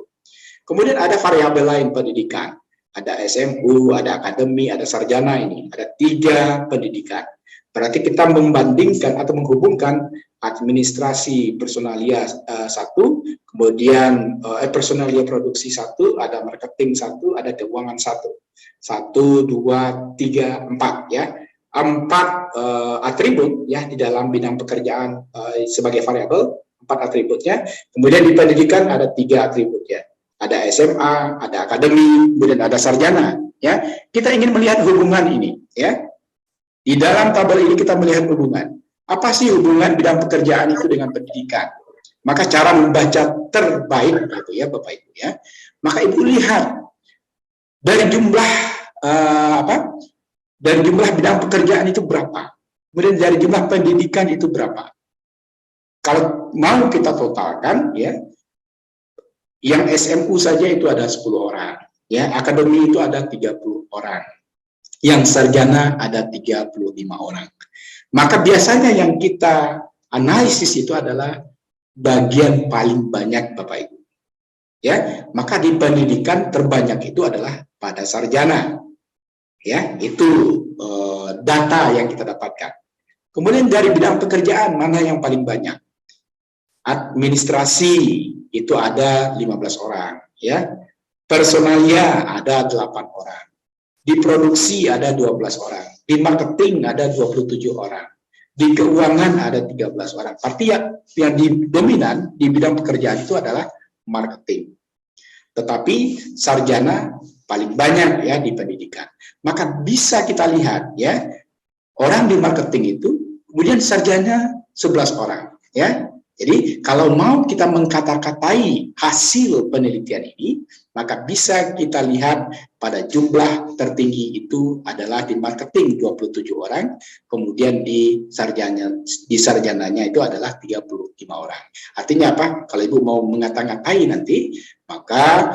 Kemudian ada variabel lain pendidikan. Ada SMU, ada akademi, ada sarjana ini. Ada 3 pendidikan. Berarti kita membandingkan atau menghubungkan administrasi personalia 1, kemudian personalia produksi 1, ada marketing 1, ada keuangan 1. 1, 2, 3, 4 ya. 4 atribut ya di dalam bidang pekerjaan sebagai variabel, 4 atributnya. Kemudian di pendidikan ada 3 atributnya. Ada SMA, ada akademi, kemudian ada sarjana ya. Kita ingin melihat hubungan ini ya. Di dalam tabel ini kita melihat hubungan. Apa sih hubungan bidang pekerjaan itu dengan pendidikan? Maka cara membaca terbaik gitu ya Bapak Ibu ya. Maka Ibu lihat dari jumlah dari jumlah bidang pekerjaan itu berapa? Kemudian dari jumlah pendidikan itu berapa? Kalau mau kita totalkan ya, yang SMU saja itu ada 10 orang, ya, akademi itu ada 30 orang. Yang sarjana ada 35 orang. Maka biasanya yang kita analisis itu adalah bagian paling banyak Bapak Ibu. Ya, maka di pendidikan terbanyak itu adalah pada sarjana. Ya, itu data yang kita dapatkan. Kemudian dari bidang pekerjaan mana yang paling banyak? Administrasi itu ada 15 orang, ya. Personalia ada 8 orang. Di produksi ada 12 orang, di marketing ada 27 orang, di keuangan ada 13 orang. Artinya yang dominan di bidang pekerjaan itu adalah marketing. Tetapi sarjana paling banyak ya di pendidikan. Maka bisa kita lihat ya, orang di marketing itu kemudian sarjana 11 orang ya. Jadi kalau mau kita mengkata-katai hasil penelitian ini, maka bisa kita lihat pada jumlah tertinggi itu adalah di marketing 27 orang, kemudian di sarjananya itu adalah 35 orang. Artinya apa? Kalau Ibu mau mengata-ngatai nanti, maka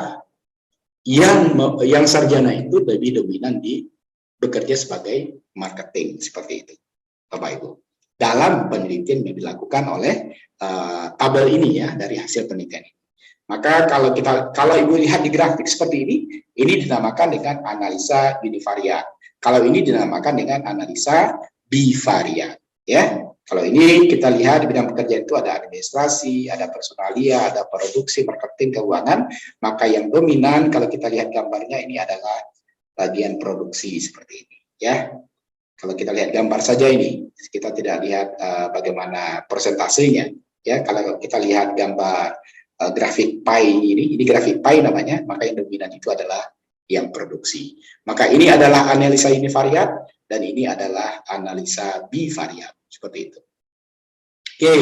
yang sarjana itu lebih dominan di bekerja sebagai marketing seperti itu, Bapak Ibu. Dalam penelitian yang dilakukan oleh tabel ini ya dari hasil penelitian ini. Maka kalau Ibu lihat di grafik seperti ini dinamakan dengan analisa univariat. Kalau ini dinamakan dengan analisa bivariat. Ya, kalau ini kita lihat di bidang pekerjaan itu ada administrasi, ada personalia, ada produksi, marketing, keuangan. Maka yang dominan kalau kita lihat gambarnya ini adalah bagian produksi seperti ini. Ya, kalau kita lihat gambar saja ini, kita tidak lihat bagaimana persentasenya. Ya, kalau kita lihat gambar grafik pie ini grafik pie namanya, maka yang dominan itu adalah yang produksi. Maka ini adalah analisa univariat dan ini adalah analisa bivariat seperti itu. Oke,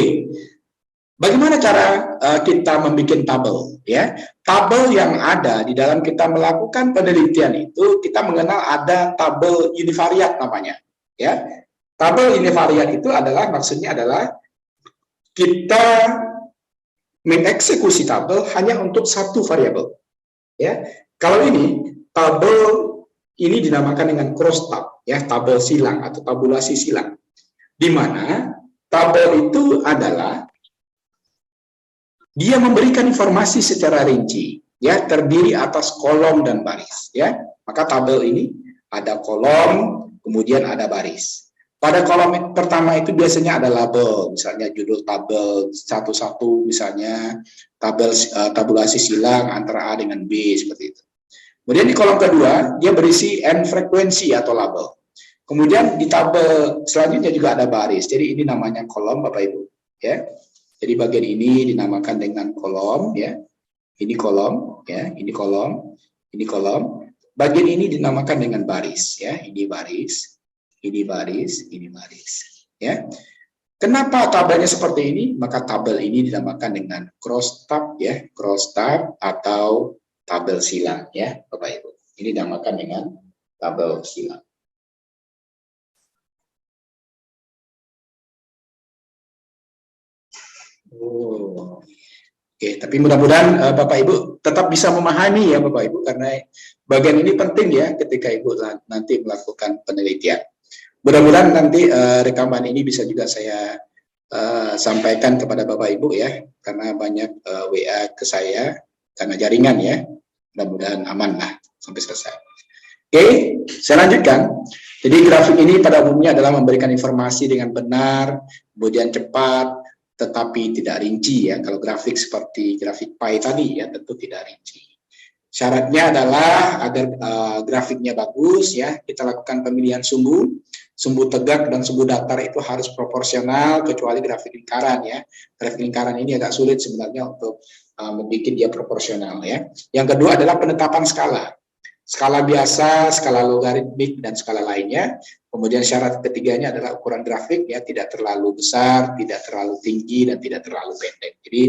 bagaimana cara kita membuat tabel? Ya, tabel yang ada di dalam kita melakukan penelitian itu kita mengenal ada tabel univariat namanya. Ya, tabel univariat itu adalah maksudnya adalah kita mengeksekusi tabel hanya untuk satu variabel. Ya, kalau ini tabel ini dinamakan dengan crosstab, ya, tabel silang atau tabulasi silang, di mana tabel itu adalah dia memberikan informasi secara rinci, ya, terdiri atas kolom dan baris, ya. Maka tabel ini ada kolom, kemudian ada baris. Pada kolom pertama itu biasanya ada label, misalnya judul tabel 11 misalnya tabulasi silang antara A dengan B seperti itu. Kemudian di kolom kedua dia berisi N frekuensi atau label. Kemudian di tabel selanjutnya juga ada baris. Jadi ini namanya kolom Bapak Ibu, ya. Jadi bagian ini dinamakan dengan kolom, ya. Ini kolom, ya. Ini kolom, ini kolom. Bagian ini dinamakan dengan baris, ya. Ini baris, ini baris, ini baris, ya. Kenapa tabelnya seperti ini? Maka tabel ini dinamakan dengan cross tab, ya, cross tab atau tabel silang, ya, Bapak Ibu. Ini dinamakan dengan tabel silang. Oh. Oke, tapi mudah-mudahan Bapak Ibu tetap bisa memahami ya Bapak Ibu, karena bagian ini penting ya ketika Ibu nanti melakukan penelitian. Mudah-mudahan nanti rekaman ini bisa juga saya sampaikan kepada Bapak Ibu ya, karena banyak WA ke saya karena jaringan ya. Mudah-mudahan aman lah sampai selesai. Oke, saya lanjutkan. Jadi grafik ini pada umumnya adalah memberikan informasi dengan benar, kemudian cepat, tetapi tidak rinci ya. Kalau grafik seperti grafik pie tadi ya tentu tidak rinci. Syaratnya adalah agar grafiknya bagus ya, kita lakukan pemilihan sumbu tegak dan sumbu datar itu harus proporsional kecuali grafik lingkaran ya. Grafik lingkaran ini agak sulit sebenarnya untuk membuat dia proporsional ya. Yang kedua adalah penetapan skala. Skala biasa, skala logaritmik, dan skala lainnya. Kemudian syarat ketiganya adalah ukuran grafik ya, tidak terlalu besar, tidak terlalu tinggi, dan tidak terlalu pendek. Jadi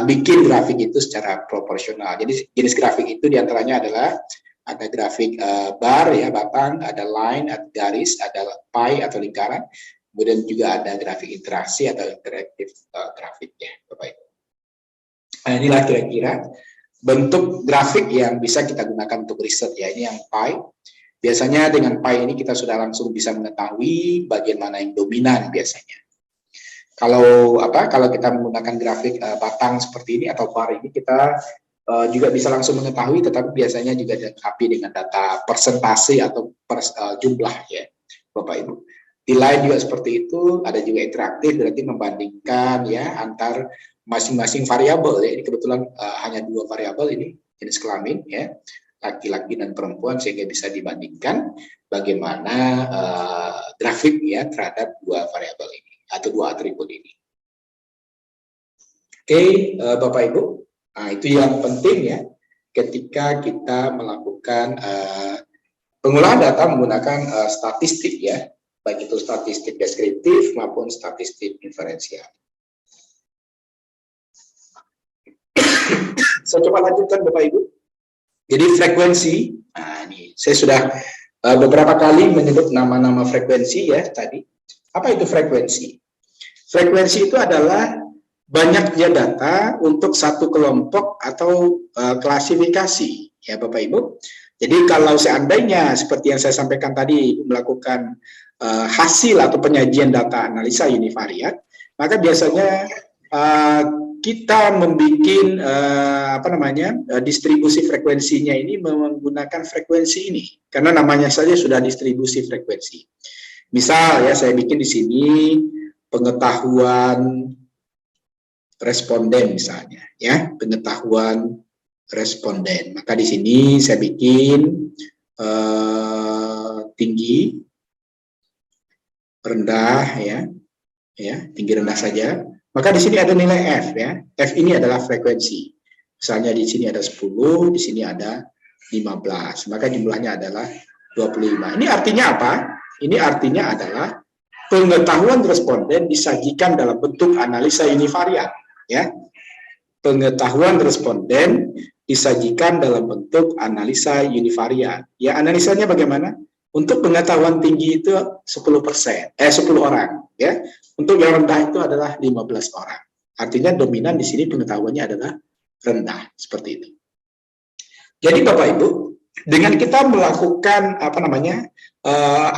bikin grafik itu secara proporsional. Jadi jenis grafik itu diantaranya adalah ada grafik bar ya, batang, ada line, ada garis, ada pie atau lingkaran. Kemudian juga ada grafik interaksi atau interaktif grafik ya, Bapak Ibu. Nah, inilah kira-kira bentuk grafik yang bisa kita gunakan untuk riset ya. Ini yang pie. Biasanya dengan pie ini kita sudah langsung bisa mengetahui bagian mana yang dominan biasanya. Kalau kita menggunakan grafik batang seperti ini atau bar ini, kita juga bisa langsung mengetahui, tetapi biasanya juga dilengkapi dengan data persentase atau jumlah ya, Bapak Ibu. Di lain juga seperti itu, ada juga interaktif, berarti membandingkan ya antar masing-masing variabel ya. Ini kebetulan hanya 2 variabel ini, jenis kelamin ya, laki-laki dan perempuan, sehingga bisa dibandingkan bagaimana grafik ya terhadap 2 variabel ini atau 2 atribut ini. Oke, Bapak Ibu, nah itu yang penting ya ketika kita melakukan pengolahan data menggunakan statistik ya, baik itu statistik deskriptif maupun statistik inferensial. Saya coba lanjutkan Bapak Ibu. Jadi frekuensi, nah ini saya sudah beberapa kali menyebut nama-nama frekuensi ya tadi. Apa itu frekuensi? Frekuensi itu adalah banyaknya data untuk satu kelompok atau klasifikasi ya Bapak Ibu. Jadi kalau seandainya seperti yang saya sampaikan tadi melakukan hasil atau penyajian data analisa univariat, maka biasanya kita membuat distribusi frekuensinya ini menggunakan frekuensi ini karena namanya saja sudah distribusi frekuensi. Misal ya saya bikin di sini pengetahuan responden misalnya ya, pengetahuan responden. Maka di sini saya bikin tinggi, rendah ya, tinggi rendah saja. Maka di sini ada nilai F ya. F ini adalah frekuensi. Misalnya di sini ada 10, di sini ada 15. Maka jumlahnya adalah 25. Ini artinya apa? Ini artinya adalah pengetahuan responden disajikan dalam bentuk analisa univariat ya. Pengetahuan responden disajikan dalam bentuk analisa univariat. Ya, analisanya bagaimana? Untuk pengetahuan tinggi itu 10%, 10 orang ya. Untuk yang rendah itu adalah 15 orang. Artinya dominan di sini pengetahuannya adalah rendah, seperti itu. Jadi Bapak Ibu, dengan kita melakukan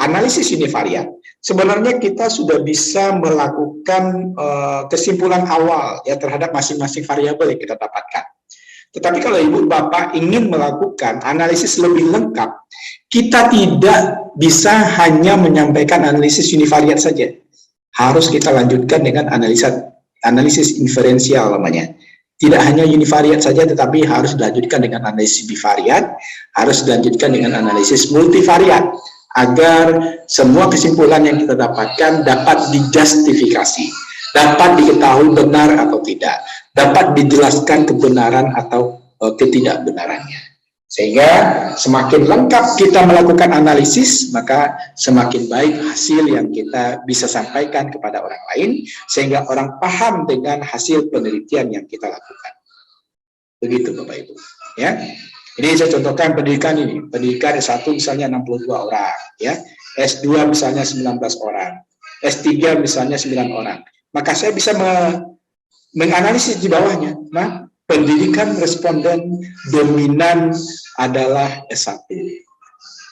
analisis univariat, sebenarnya kita sudah bisa melakukan kesimpulan awal ya terhadap masing-masing variabel yang kita dapatkan. Tetapi kalau Ibu Bapak ingin melakukan analisis lebih lengkap, kita tidak bisa hanya menyampaikan analisis univariat saja. Harus kita lanjutkan dengan analisis inferensial namanya. Tidak hanya univariat saja, tetapi harus dilanjutkan dengan analisis bivariat, harus dilanjutkan dengan analisis multivariat, agar semua kesimpulan yang kita dapatkan dapat dijustifikasi, dapat diketahui benar atau tidak, dapat dijelaskan kebenaran atau ketidakbenarannya. Sehingga semakin lengkap kita melakukan analisis, maka semakin baik hasil yang kita bisa sampaikan kepada orang lain, sehingga orang paham dengan hasil penelitian yang kita lakukan. Begitu Bapak Ibu. Ya. Ini saya contohkan pendidikan ini. Pendidikan S1 misalnya 62 orang, ya. S2 misalnya 19 orang. S3 misalnya 9 orang. Maka saya bisa menganalisis di bawahnya. Nah, pendidikan responden dominan adalah S1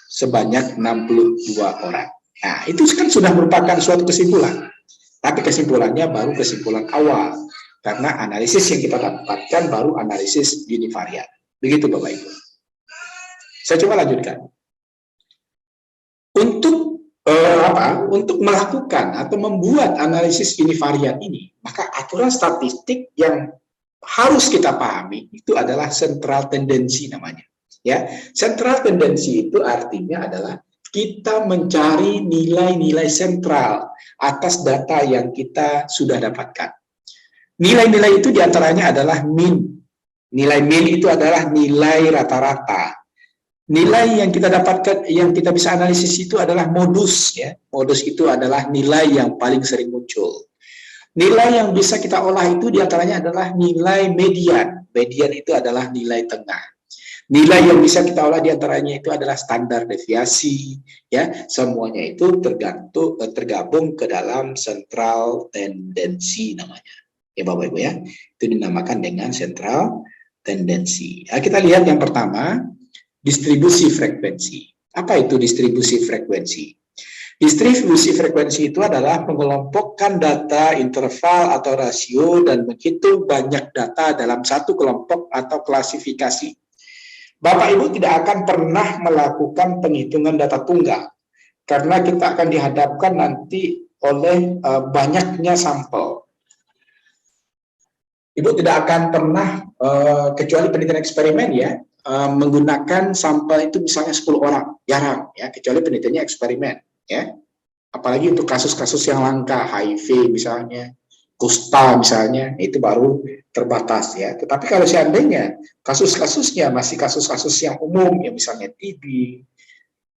sebanyak 62 orang. Nah, itu kan sudah merupakan suatu kesimpulan. Tapi kesimpulannya baru kesimpulan awal. Karena analisis yang kita dapatkan baru analisis univariat. Begitu Bapak Ibu. Saya coba lanjutkan. Untuk melakukan atau membuat analisis univariat ini, maka aturan statistik yang harus kita pahami itu adalah central tendency namanya. Ya, central tendency itu artinya adalah kita mencari nilai-nilai sentral atas data yang kita sudah dapatkan. Nilai-nilai itu diantaranya adalah mean. Nilai mean itu adalah nilai rata-rata. Nilai yang kita dapatkan, yang kita bisa analisis itu adalah modus. Ya. Modus itu adalah nilai yang paling sering muncul. Nilai yang bisa kita olah itu diantaranya adalah nilai median. Median itu adalah nilai tengah. Nilai yang bisa kita olah diantaranya itu adalah standar deviasi. Ya, semuanya itu tergabung ke dalam central tendency namanya. Ya Bapak Ibu ya, itu dinamakan dengan central tendency. Nah, kita lihat yang pertama, distribusi frekuensi. Apa itu distribusi frekuensi? Distribusi frekuensi itu adalah mengelompokkan data interval atau rasio dan menghitung banyak data dalam satu kelompok atau klasifikasi. Bapak Ibu tidak akan pernah melakukan penghitungan data tunggal karena kita akan dihadapkan nanti oleh banyaknya sampel. Ibu tidak akan pernah kecuali penelitian eksperimen ya, menggunakan sampel itu misalnya 10 orang, jarang ya, kecuali penelitiannya eksperimen ya. Apalagi untuk kasus-kasus yang langka, HIV misalnya, kusta misalnya, itu baru terbatas ya. Tetapi kalau seandainya kasus-kasusnya masih kasus-kasus yang umum ya, misalnya TB,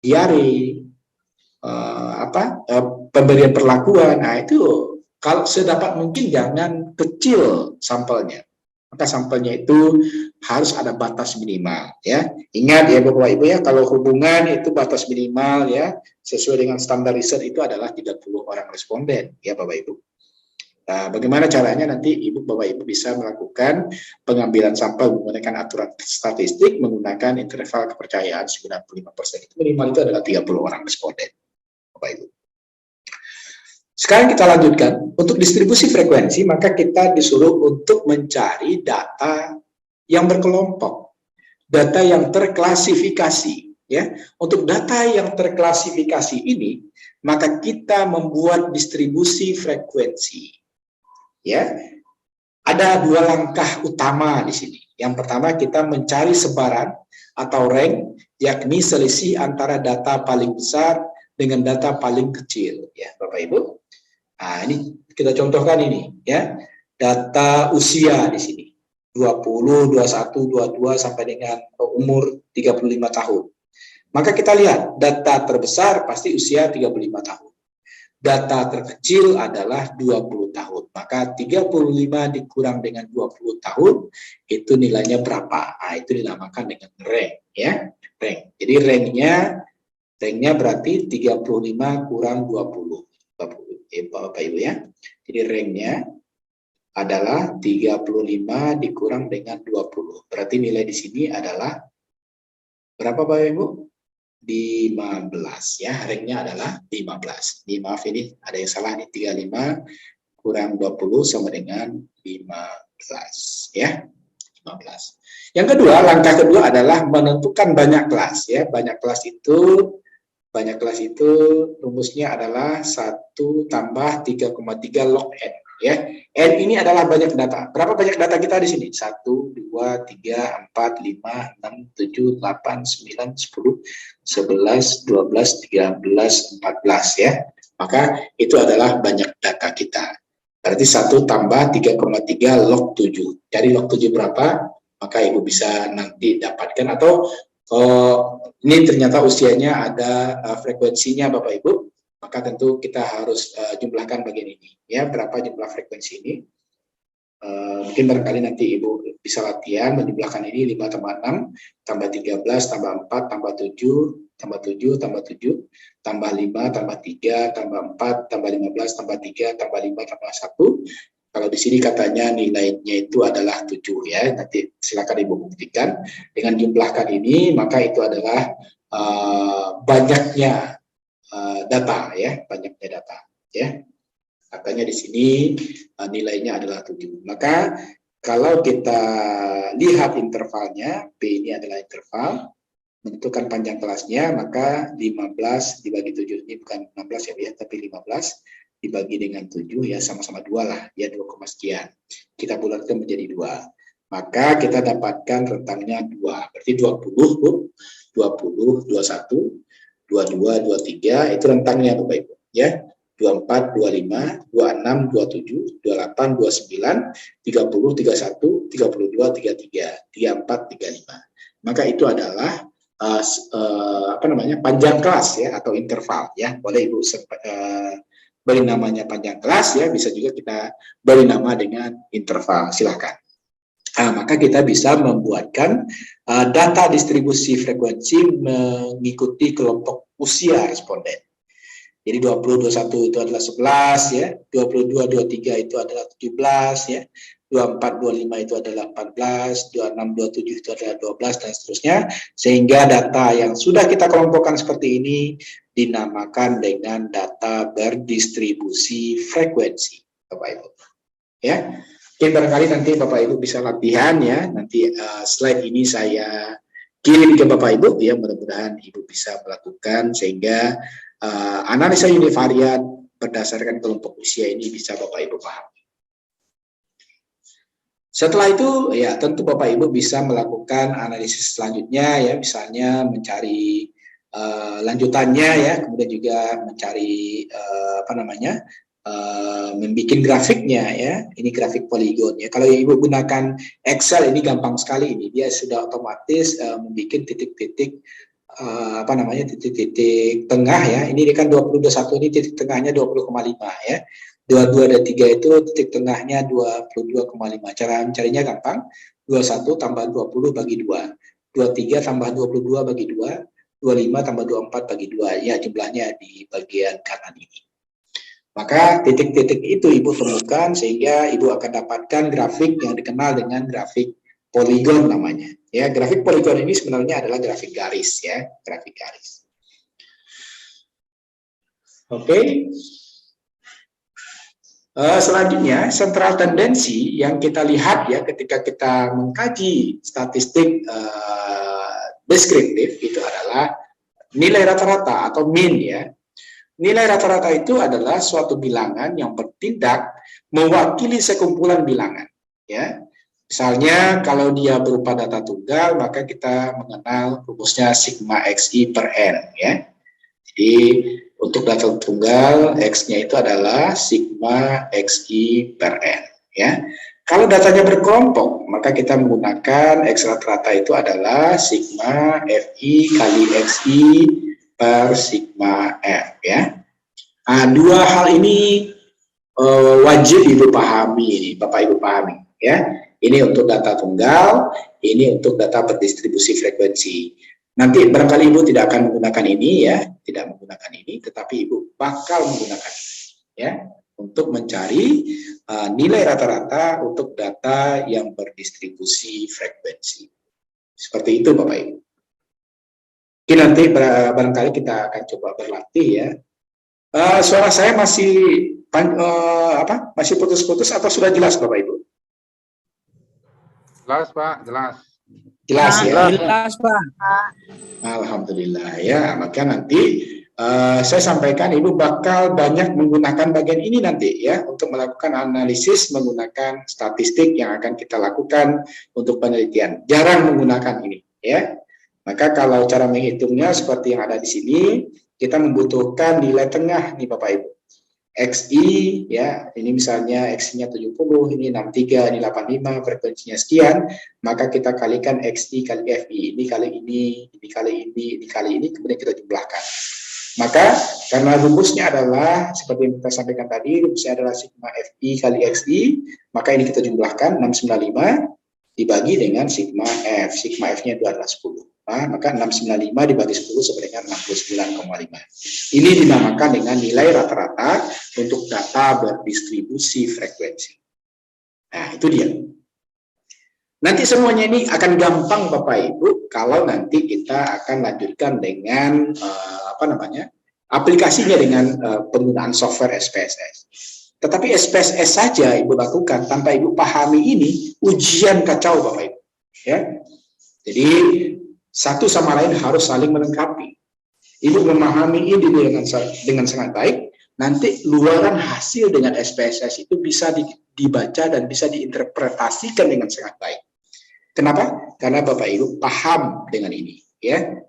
diare, pemberian perlakuan, nah itu kalau sedapat mungkin jangan kecil sampelnya. Maka sampelnya itu harus ada batas minimal ya. Ingat ya Bapak Ibu ya, kalau hubungan itu batas minimal ya, sesuai dengan standar riset itu adalah 30 orang responden ya Bapak Ibu. Nah, bagaimana caranya nanti Ibu Bapak Ibu bisa melakukan pengambilan sampel menggunakan aturan statistik menggunakan interval kepercayaan 95%. Itu minimal itu adalah 30 orang responden Bapak Ibu. Sekarang kita lanjutkan, untuk distribusi frekuensi, maka kita disuruh untuk mencari data yang berkelompok, data yang terklasifikasi. Ya, untuk data yang terklasifikasi ini, maka kita membuat distribusi frekuensi. Ya, ada 2 langkah utama di sini. Yang pertama kita mencari sebaran atau rank, yakni selisih antara data paling besar dengan data paling kecil. Ya, Bapak Ibu. Nah, ini kita contohkan ini ya. Data usia di sini. 20, 21, 22 sampai dengan umur 35 tahun. Maka kita lihat data terbesar pasti usia 35 tahun. Data terkecil adalah 20 tahun. Maka 35 dikurang dengan 20 tahun itu nilainya berapa? Nah, itu dinamakan dengan rank ya. Rank. Jadi ranknya berarti 35 kurang 20. Bapak Ibu ya. Jadi ranknya adalah 35 dikurang dengan 20. Berarti nilai di sini adalah berapa Bapak Ibu? 15 ya. Ranknya adalah 15. Ini maaf ini ada yang salah nih, 35 kurang 20 sama dengan 15 ya. 15. Yang kedua, langkah kedua adalah menentukan banyak kelas ya. Banyak kelas itu rumusnya adalah 1 tambah 3,3 log n ya. N ini adalah banyak data. Berapa banyak data kita di sini? 1, 2, 3, 4, 5, 6, 7, 8, 9, 10, 11, 12, 13, 14 ya. Maka itu adalah banyak data kita. Berarti 1 tambah 3,3 log 7. Cari log 7 berapa? Maka Ibu bisa nanti dapatkan. Atau ini ternyata usianya ada frekuensinya Bapak Ibu, maka tentu kita harus jumlahkan bagian ini. Ya, berapa jumlah frekuensi ini? Mungkin barangkali nanti Ibu bisa latihan menjumlahkan ini 5 tambah 6, tambah 13, tambah 4, tambah 7, tambah 7, tambah 7, tambah 5, tambah 3, tambah 4, tambah 15, tambah 3, tambah 5, tambah 1. Kalau di sini katanya nilainya itu adalah 7 ya. Nanti silakan Ibu buktikan. Dengan jumlahkan ini, maka itu adalah banyaknya data ya, banyaknya data ya. Katanya di sini nilainya adalah 7. Maka kalau kita lihat intervalnya, P ini adalah interval, menentukan panjang kelasnya, maka 15 dibagi 7, ini bukan 16 ya, tapi 15 dibagi dengan 7, ya sama-sama 2 lah, ya 2, sekian. Kita bulatkan menjadi 2. Maka kita dapatkan rentangnya 2. Berarti 20, 20, 21, 22, 23, itu rentangnya Bapak Ibu. Ya, 24, 25, 26, 27, 28, 29, 30, 31, 32, 33, 34, 35. Maka itu adalah panjang kelas ya, atau interval ya. Boleh Ibu beri namanya panjang kelas ya, bisa juga kita beri nama dengan interval, silahkan. Maka kita bisa membuatkan data distribusi frekuensi mengikuti kelompok usia responden. Jadi 20, 21 itu adalah 11 ya, 22, 23 itu adalah 17 ya, 24, 25 itu adalah 14, 26, 27 itu adalah 12 dan seterusnya. Sehingga data yang sudah kita kelompokkan seperti ini dinamakan dengan data berdistribusi frekuensi, Bapak Ibu. Ya, mungkin barangkali nanti Bapak Ibu bisa latihan ya. Nanti slide ini saya kirim ke Bapak Ibu ya. Mudah-mudahan Ibu bisa melakukan sehingga analisa univariat berdasarkan kelompok usia ini bisa Bapak Ibu pahami. Setelah itu ya tentu Bapak Ibu bisa melakukan analisis selanjutnya ya, misalnya mencari lanjutannya ya, kemudian juga mencari membuat grafiknya ya. Ini grafik poligon ya. Kalau Ibu gunakan Excel ini gampang sekali, ini dia sudah otomatis membuat titik-titik titik-titik tengah ya. Ini kan 2021 ini titik tengahnya 20,5 ya. 22 dan 3 itu titik tengahnya 22,5. Cara mencarinya gampang. 21 tambah 20 bagi 2. 23 tambah 22 bagi 2. 25 tambah 24 bagi 2. Ya, jumlahnya di bagian kanan ini. Maka titik-titik itu Ibu temukan sehingga Ibu akan dapatkan grafik yang dikenal dengan grafik poligon namanya. Ya, grafik poligon ini sebenarnya adalah grafik garis ya, grafik garis. Oke. Selanjutnya, sentral tendensi yang kita lihat ya ketika kita mengkaji statistik deskriptif itu adalah nilai rata-rata atau mean ya. Nilai rata-rata itu adalah suatu bilangan yang bertindak mewakili sekumpulan bilangan ya. Misalnya kalau dia berupa data tunggal, maka kita mengenal rumusnya sigma xi per n ya. Jadi untuk data tunggal x-nya itu adalah sigma xi per n ya. Kalau datanya berkelompok, maka kita menggunakan x rata-rata itu adalah sigma fi kali xi per sigma f ya. Dua hal ini wajib Ibu pahami ini, Bapak Ibu pahami ya. Ini untuk data tunggal, ini untuk data berdistribusi frekuensi. Nanti barangkali Ibu tidak akan menggunakan ini ya, tidak menggunakan ini, tetapi Ibu bakal menggunakan ini ya untuk mencari nilai rata-rata untuk data yang berdistribusi frekuensi. Seperti itu Bapak Ibu. Oke, nanti barangkali kita akan coba berlatih ya. Suara saya masih masih putus-putus atau sudah jelas Bapak Ibu? Jelas Pak, jelas. Jelas ya? Jelas, Pak. Alhamdulillah ya. Maka nanti saya sampaikan Ibu bakal banyak menggunakan bagian ini nanti ya untuk melakukan analisis menggunakan statistik yang akan kita lakukan untuk penelitian. Jarang menggunakan ini ya. Maka kalau cara menghitungnya seperti yang ada di sini, kita membutuhkan nilai tengah nih Bapak Ibu. XI ya, ini misalnya XI-nya 70, ini 63, ini 85, frekuensinya sekian, maka kita kalikan XI kali FI, ini kali ini kali ini kali ini, kemudian kita jumlahkan. Maka karena rumusnya adalah seperti yang kita sampaikan tadi, rumusnya adalah sigma FI kali XI, maka ini kita jumlahkan 695 dibagi dengan sigma F. Sigma F-nya itu adalah 10. Nah, maka 695 dibagi 10 sama dengan 69,5. Ini dinamakan dengan nilai rata-rata untuk data berdistribusi frekuensi. Nah, itu dia. Nanti semuanya ini akan gampang Bapak Ibu kalau nanti kita akan lanjutkan dengan aplikasinya dengan penggunaan software SPSS. Tetapi SPSS saja Ibu lakukan tanpa Ibu pahami ini, ujian kacau Bapak Ibu. Ya. Jadi satu sama lain harus saling melengkapi. Ibu memahami ini dengan sangat baik, nanti luaran hasil dengan SPSS itu bisa dibaca dan bisa diinterpretasikan dengan sangat baik. Kenapa? Karena Bapak Ibu paham dengan ini. Ya.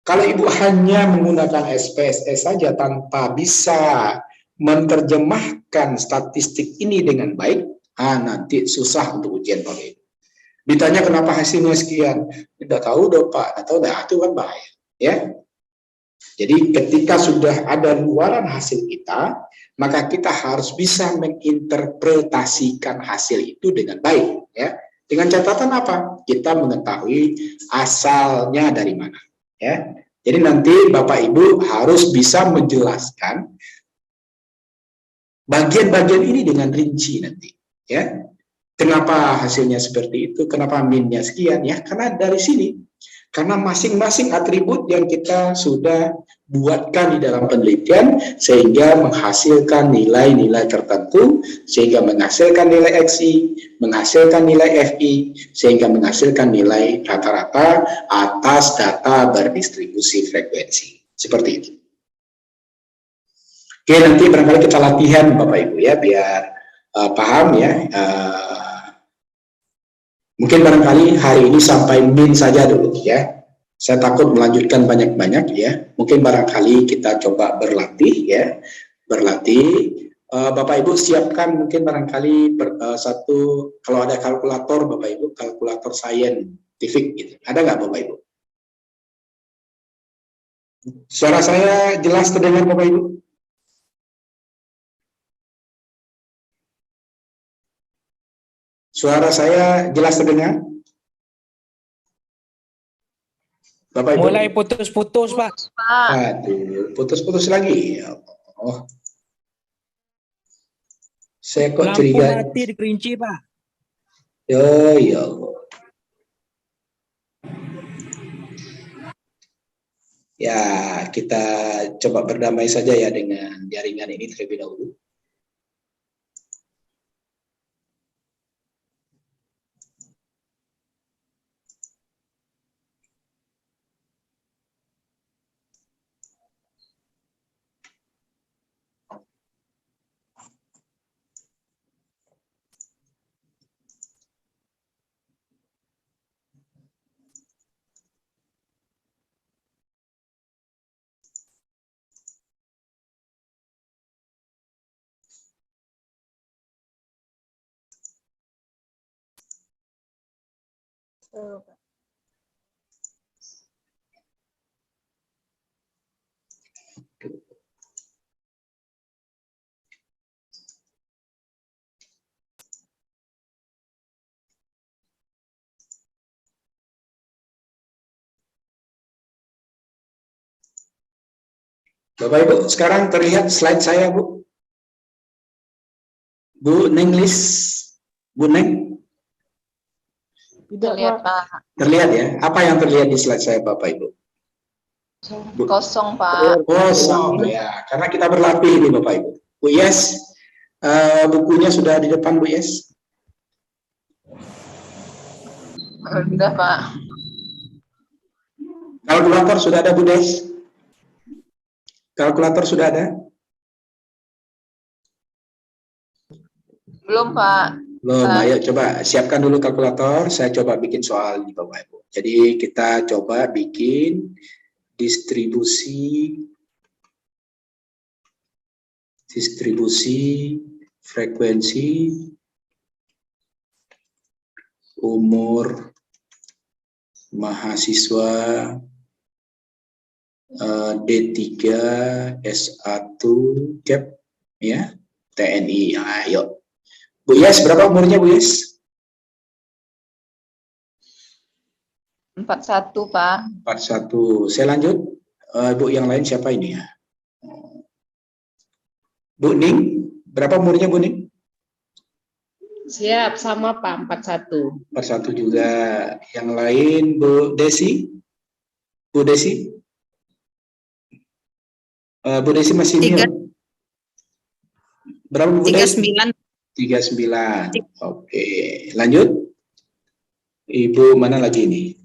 Kalau Ibu hanya menggunakan SPSS saja tanpa bisa menerjemahkan statistik ini dengan baik, nanti susah untuk ujian Bapak Ibu. Ditanya kenapa hasilnya sekian, tidak tahu dong Pak, atau itu kan bahaya, ya. Jadi ketika sudah ada luaran hasil kita, maka kita harus bisa menginterpretasikan hasil itu dengan baik, ya. Dengan catatan apa? Kita mengetahui asalnya dari mana, ya. Jadi nanti Bapak Ibu harus bisa menjelaskan bagian-bagian ini dengan rinci nanti, ya. Kenapa hasilnya seperti itu? Kenapa min-nya sekian? Ya, karena dari sini. Karena masing-masing atribut yang kita sudah buatkan di dalam penelitian sehingga menghasilkan nilai-nilai tertentu, sehingga menghasilkan nilai XI, menghasilkan nilai FI, sehingga menghasilkan nilai rata-rata atas data berdistribusi frekuensi. Seperti itu. Oke, nanti barangkali kita latihan Bapak Ibu ya, biar paham ya. Mungkin barangkali hari ini sampai min saja dulu ya. Saya takut melanjutkan banyak-banyak ya. Mungkin barangkali kita coba berlatih ya. Berlatih. Bapak Ibu siapkan mungkin barangkali kalau ada kalkulator Bapak Ibu, kalkulator saintifik gitu. Ada nggak Bapak Ibu? Suara saya jelas terdengar Bapak Ibu? Suara saya jelas terdengar? Bapak Ibu? Mulai putus-putus, Pak. Aduh, putus-putus lagi. Oh. Saya kok Lampu curiga. mati dikerinci, Pak. Oh, ya Allah. Ya, kita coba berdamai saja ya dengan jaringan ini terlebih dahulu. Bapak Ibu, sekarang terlihat slide saya, Bu. Bu Nenglis, Bu Neng. Terlihat Pak. Terlihat ya? Apa yang terlihat di slide saya, Bapak Ibu? Kosong Pak. Kosong ya, karena kita berlatih ini, Bapak Ibu. Bu Yes, bukunya sudah di depan, Bu Yes. Udah, Pak. Kalkulator sudah ada, Bu Des? Kalkulator sudah ada? Belum, Pak. Belum, ayo coba siapkan dulu kalkulator. Saya coba bikin soal di Bapak Ibu. Jadi kita coba bikin distribusi frekuensi umur mahasiswa D3 S1 CAP ya TNI. Ayo. Bu Yes, berapa umurnya Bu Yes? 41, Pak. 41. Saya lanjut. Bu yang lain siapa ini ya? Bu Ning, berapa umurnya Bu Ning? Siap, sama Pak, 41. 41 juga. Yang lain Bu Desi? Bu Desi? Bu Desi masih Tiga. new. Berapa Bu Desi? 39. 39. Oke, lanjut. Ibu mana lagi ini?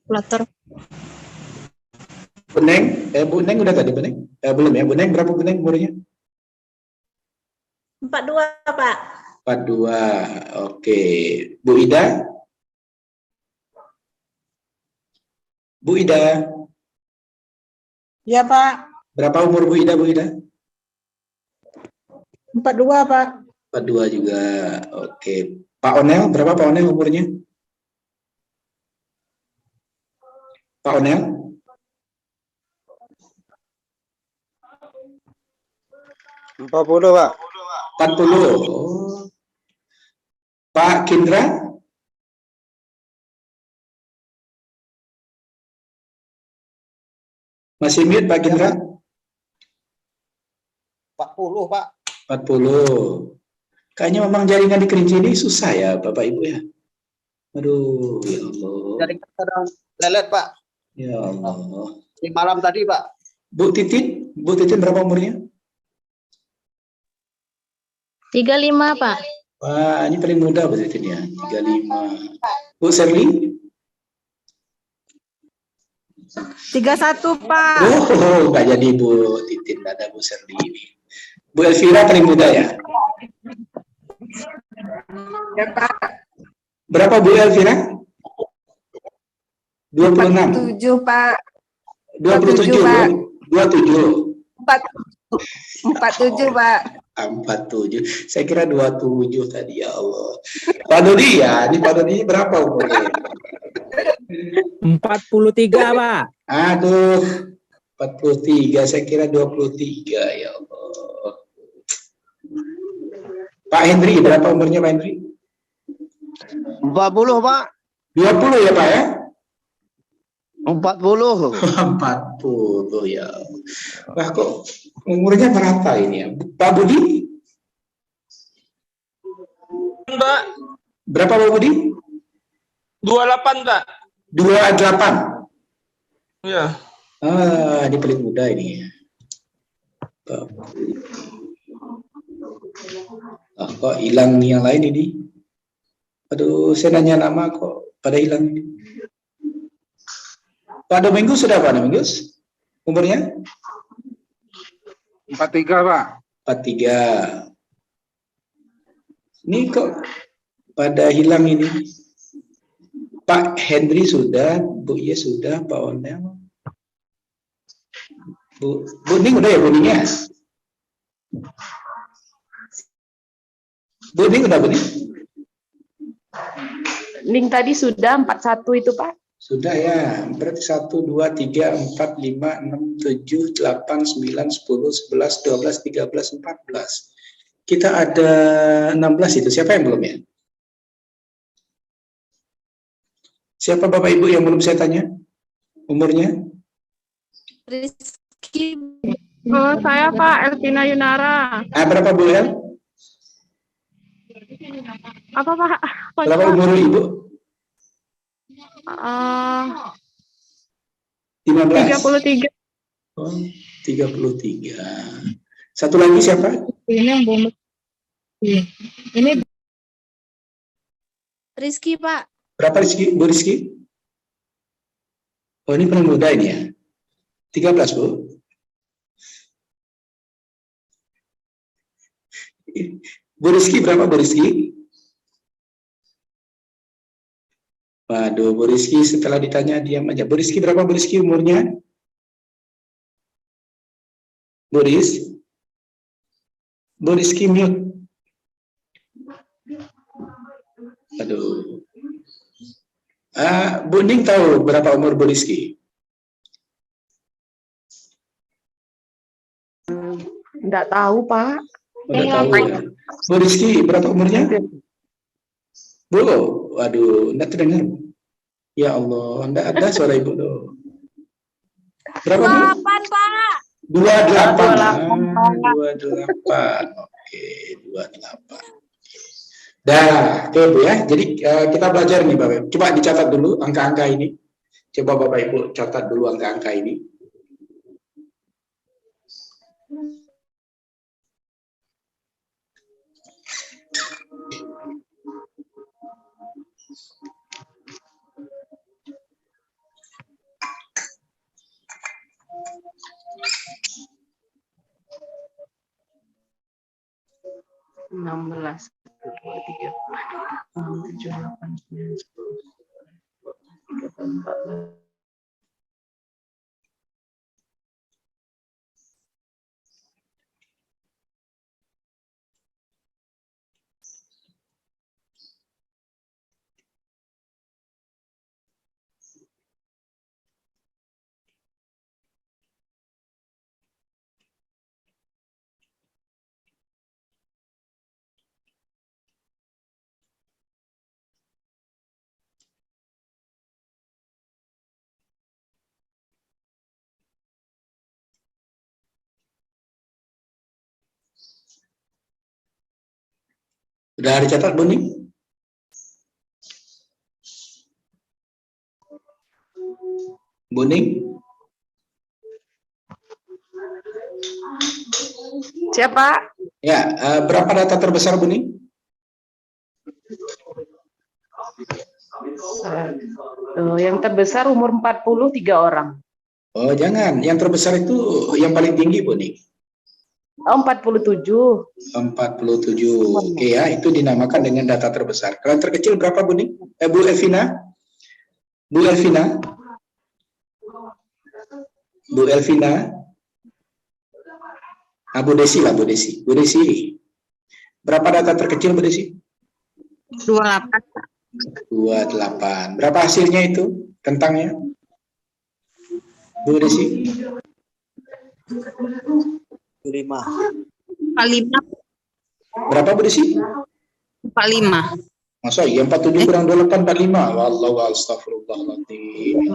Kalkulator. Bu Neng? Bu Neng udah tadi Bu Neng? Belum ya, Bu Neng berapa Bu Neng umurnya? 42, Pak. 42. Oke. Bu Ida? Bu Ida? Ya, Pak. Berapa umur Bu Ida, Bu Ida? 42, Pak. 42 juga. Oke. Pak Onel, berapa Pak Onel umurnya? Pak Onel? Empat puluh, Pak. 40. Oh. Pak Kindra? Masih mute Pak Kindra? 40, Pak. 40. Kayaknya memang jaringan di Kerinci ini susah ya Bapak Ibu ya. Aduh, ya Allah. Jaringan kadang lelet, Pak. Ya Allah. Di malam tadi, Pak. Bu Titin berapa umurnya? 35, Pak. Wah, ini paling muda Bu Titin ya, 35. Bu Serli? 31, Pak. Oh, nggak jadi Bu Titin, nggak ada Bu Serli ini. Bu Elvira paling muda ya? Ya, Pak. Berapa Bu Elvira? 26. 7, Pak. 27, Pak. 27. 47, Pak. 47. Saya kira 27 tadi, ya Allah. Pak Dodi ya, ini Pak Dodi berapa umurnya? 43, Pak. Aduh, 43, saya kira 23, ya Allah. Pak Hendri, berapa umurnya Pak Hendri? 40, Pak. 20 ya Pak ya? 40. 40 ya. Wah kok umurnya merata ini ya. Pak Budi? Mbak, Berapa Pak Budi? 28, Pak. 28. Ya. Ah, ini paling muda ini ya. Ah, kok hilang yang lain ini? Aduh, saya nanya nama kok pada hilang ini. Pak Domingus sudah Pak Domingus? Umurnya? 43, Pak. 43. Ini kok pada hilang ini? Pak Henry sudah, Bu Iya sudah, Pak Onel. Bu Ning udah ya Bu Ning ya? Bu Ning udah Bu Ning? Ning tadi sudah 41 itu, Pak. Sudah ya, berarti 1, 2, 3, 4, 5, 6, 7, 8, 9, 10, 11, 12, 13, 14. Kita ada 16 itu, siapa yang belum ya? Siapa Bapak Ibu yang belum saya tanya? Umurnya? Rizky. Oh, saya Pak, Elvina Yunara. Berapa Bu El? Apa Pak? Berapa umur Ibu? 15. 33. Oh, 33. Satu lagi siapa? Ini yang belum. Ini Rizky, Pak. Berapa Rizky? Bu Rizky? Oh, ini paling muda ini ya. 13, Bu. Bu Rizky berapa, Bu Rizky? Waduh, Bu Rizky setelah ditanya diam aja. Bu Rizky berapa, Bu Rizky umurnya? Bu Rizky mute. Aduh. Bu Ning tahu berapa umur Bu Rizky? Enggak tahu, Pak. Udah tahu ya. Bu Rizky berapa umurnya? Bu, waduh, enggak terdengar. Ya Allah, enggak ada suara Ibu tuh. Berapa, Bu? 8, Pak. 28. 28. Oke, 28. Dah, oke Bu ya. Jadi kita belajar nih Bapak. Coba dicatat dulu angka-angka ini. Coba Bapak Ibu catat dulu angka-angka ini. Enam belas, 3, 7, 8, 9, 10, 14. Udah dicatat Bu Ning? Bu Ning? Siapa? Ya, berapa data terbesar Bu Ning? Yang terbesar umur 40, 3 orang. Oh, jangan. Yang terbesar itu yang paling tinggi Bu Ning. Oh, 47. 47. Oke ya, itu dinamakan dengan data terbesar. Kalau yang terkecil berapa Bu Ning? Bu Elvina? Bu Elvina? Bu Elvina? Bu Desi lah, Bu Desi. Bu Desi. Berapa data terkecil Bu Desi? 28. 28. Berapa hasilnya itu? Kentangnya? Bu Desi? 5. 45. Berapa Bu Desi? 45. Masa iya 47 kurang 28 45. Wallahu astagfirullahaladzim. 19,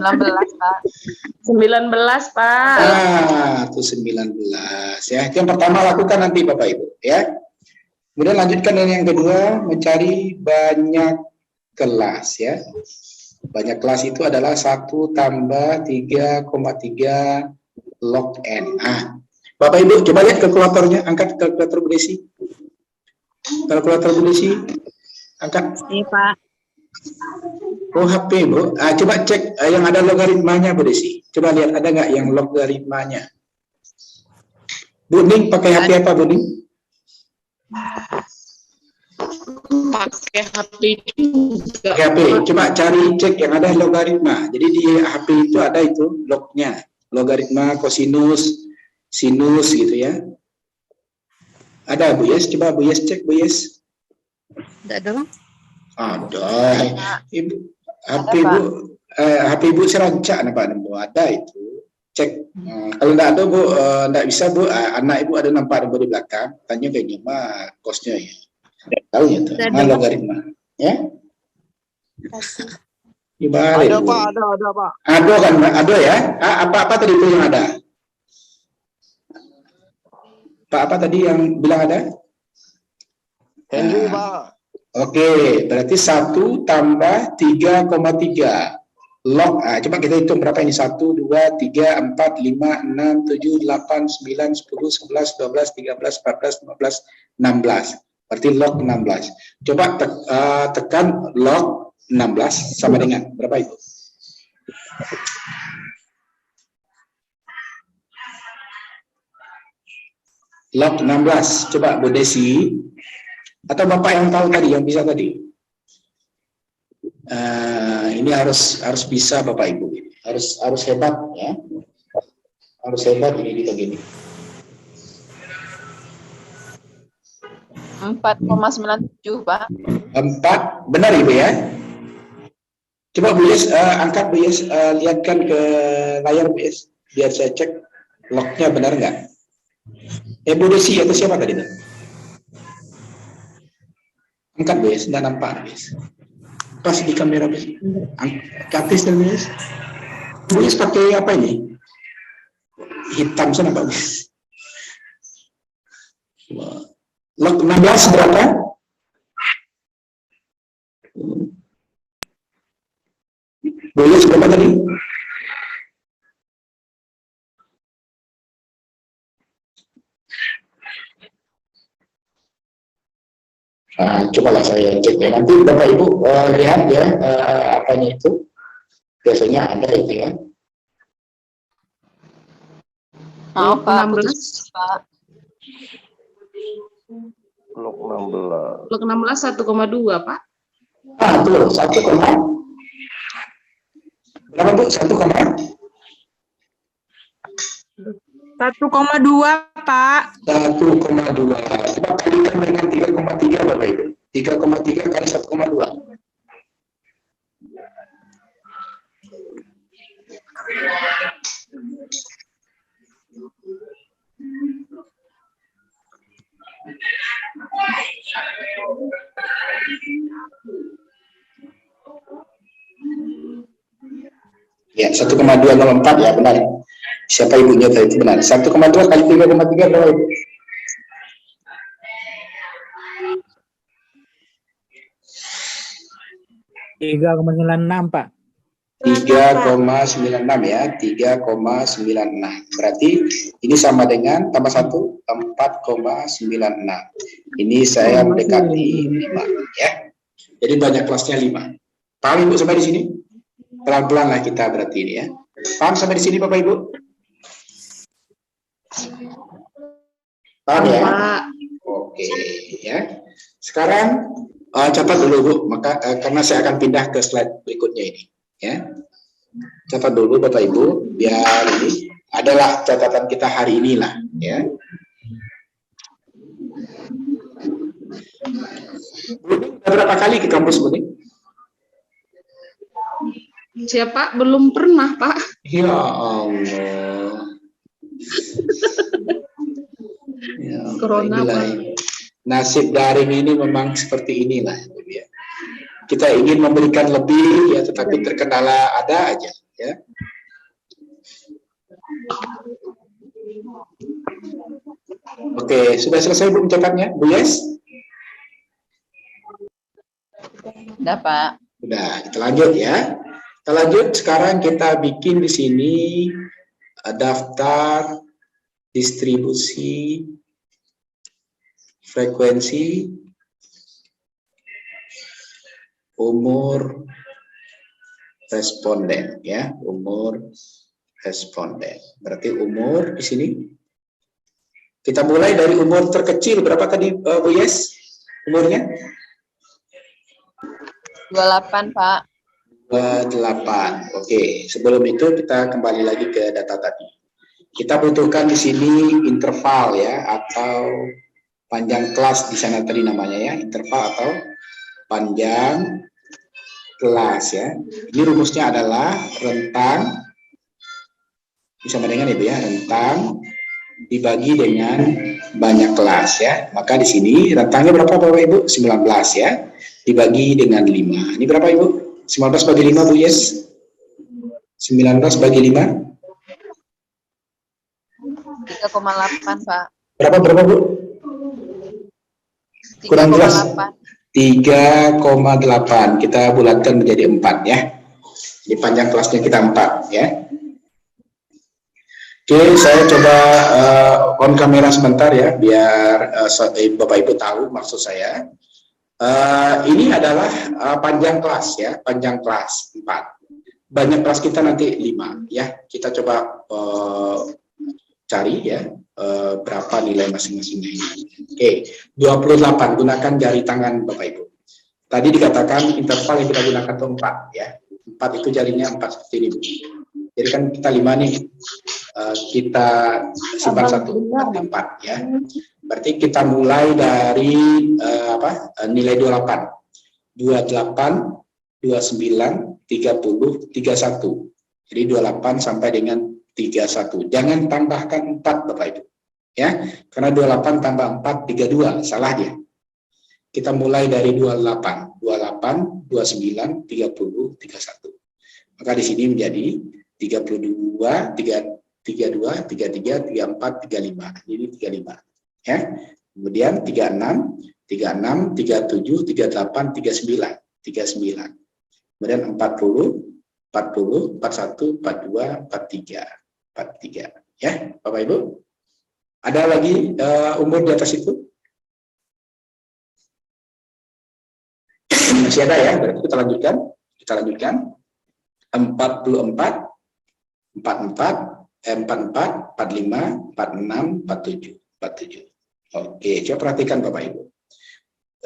Pak. 19, Pak. Itu 19 ya. Yang pertama lakukan nanti Bapak Ibu ya. Kemudian lanjutkan dengan yang kedua, mencari banyak kelas ya. Banyak kelas itu adalah 1 tambah 3,3 log n. Bapak Ibu coba lihat kalkulatornya, angkat kalkulator Bu Desi. Kalkulator Bu Desi, angkat. Iya, Pak. Oh, HP Bu. Coba cek yang ada logaritmanya Bu Desi. Coba lihat ada nggak yang logaritmanya. Bu Ning pakai HP apa Bu Ning? Pakai HP juga. Pakai HP. Coba cari cek yang ada logaritma. Jadi di HP itu ada itu lognya. Logaritma, kosinus, sinus gitu ya. Ada Bu Yes? Coba Bu Yes cek Bu Yes. Enggak ada, Bang. Ada. Ibu HP Bu HP Ibu serancak Pak Bu. Ada itu. Cek. Kalau enggak ada Bu, enggak bisa Bu. Anak Ibu ada nampak di belakang. Tanya kayaknya mah kosnya ya. Tahu ya tuh. Logaritma. Ya. Dibalik. Ada Pak, ada Pak. Ada kan, ada ya. Apa tadi itu yang ada? Apa tadi yang bilang ada? Henry Pak. Oke, berarti 1 tambah 3,3 log. Coba kita hitung berapa ini? 1, 2, 3, 4, 5, 6, 7, 8, 9, 10, 11, 12, 13, 14, 15, 16. Berarti log 16. Coba tekan log 16 sama dengan berapa Ibu? Log 16. Coba Bu Desi atau Bapak yang tahu tadi, yang bisa tadi. Ini harus bisa Bapak Ibu. Harus hebat ya. Harus hebat ini kita gini. 4,97 Pak. 4, benar Ibu ya? Coba Bu Yes, angkat Bu Yes, lihatkan ke layar Bu Yes, biar saya cek lognya benar nggak? Bu Desi atau siapa tadi? Angkat Bu Yes, nggak nampak Bu Yes. Pas di kamera Bu Yes. Angkat Bu Yes. Bu Yes pakai apa ini? Hitam sana Pak Bu Yes. Log 16 berapa? Boleh berapa tadi? Cobalah saya cek ya. Nanti Bapak Ibu lihat ya apanya itu. Biasanya ada itu ya. Maaf Pak, 16. putus Pak. Log 16. Log 16 1,2 Pak. Tuh 1, berapa Bu? 1,2 Pak. 1,2. Coba kalikan dengan 3,3 Bapak Ibu. 3,3 kali 1,2. Ya, 1,204 ya benar. Siapa ibunya tadi itu benar. 1,2 kali 3,3 berapa Ibu? Tiga 3,96 Pak. 3,96 ya, 3,96. Berarti ini sama dengan tambah 1, 4,96. Ini saya mendekati 5 ya. Jadi banyak kelasnya 5. Paham Ibu sampai di sini? Pelan-pelan lah kita berarti ini ya. Paham sampai di sini Bapak Ibu? Paham ya? Oke ya. Sekarang catat dulu Bu, maka karena saya akan pindah ke slide berikutnya ini ya. Catat dulu Bapak Ibu biar ini adalah catatan kita hari ini lah ya. Berapa kali ke kampus Bu? Siapa? Belum pernah Pak. Ya Allah. Ya, Corona, inilah Pak. ini. Nasib daring ini memang seperti inilah ya. Kita ingin memberikan lebih ya, tetapi terkendala ada aja ya. Oke, sudah selesai Bu mencatatnya, Bu Yes? Udah Pak. Udah, kita lanjut ya. Kita lanjut, sekarang kita bikin di sini daftar distribusi frekuensi umur responden ya, umur responden. Berarti umur di sini kita mulai dari umur terkecil berapa tadi Bu Yes umurnya? 28 Pak. 28. Oke, sebelum itu kita kembali lagi ke data tadi. Kita butuhkan di sini interval ya, atau panjang kelas di sana tadi namanya ya, interval atau panjang kelas ya. Ini rumusnya adalah rentang, sama dengan Ibu ya, rentang dibagi dengan banyak kelas ya. Maka di sini rentangnya berapa Bapak Ibu? 19 ya, dibagi dengan 5. Ini berapa Ibu? 19 bagi 5 Bu Yes? 19 bagi 5? 3,8 Pak. Berapa Bu? Kurang jelas. 3,8. 3,8. Kita bulatkan menjadi 4 ya. Jadi panjang kelasnya kita 4 ya. Oke, saya coba on kamera sebentar ya, biar Bapak Ibu tahu maksud saya. Ini adalah panjang kelas ya, panjang kelas 4. Banyak kelas kita nanti 5 ya. Kita coba cari ya berapa nilai masing-masingnya ini. Oke, 28 gunakan jari tangan Bapak Ibu. Tadi dikatakan interval yang kita gunakan itu 4 ya. 4 itu jarinya 4 seperti ini Bu. Jadi kan kita 5 nih. Kita simpan 1 berarti 4 ya. Berarti kita mulai dari nilai 28. 28, 29, 30, 31. Jadi 28 sampai dengan 31. Jangan tambahkan 4 Bapak Ibu. Ya, karena 28 tambah 4 32, salah dia. Kita mulai dari 28, 28, 29, 30, 31. Maka di sini menjadi 32, 32, 33, 34, 35. Ini 35. Ya. Kemudian 36, 36, 37, 38, 39, 39. Kemudian 40, 40, 41, 42, 43, 43. Ya, Bapak Ibu. Ada lagi umur di atas itu? Masih ada ya, berarti kita lanjutkan. Kita lanjutkan. 44, 44, 44, 45, 46, 47, 47. Oke, coba perhatikan Bapak Ibu.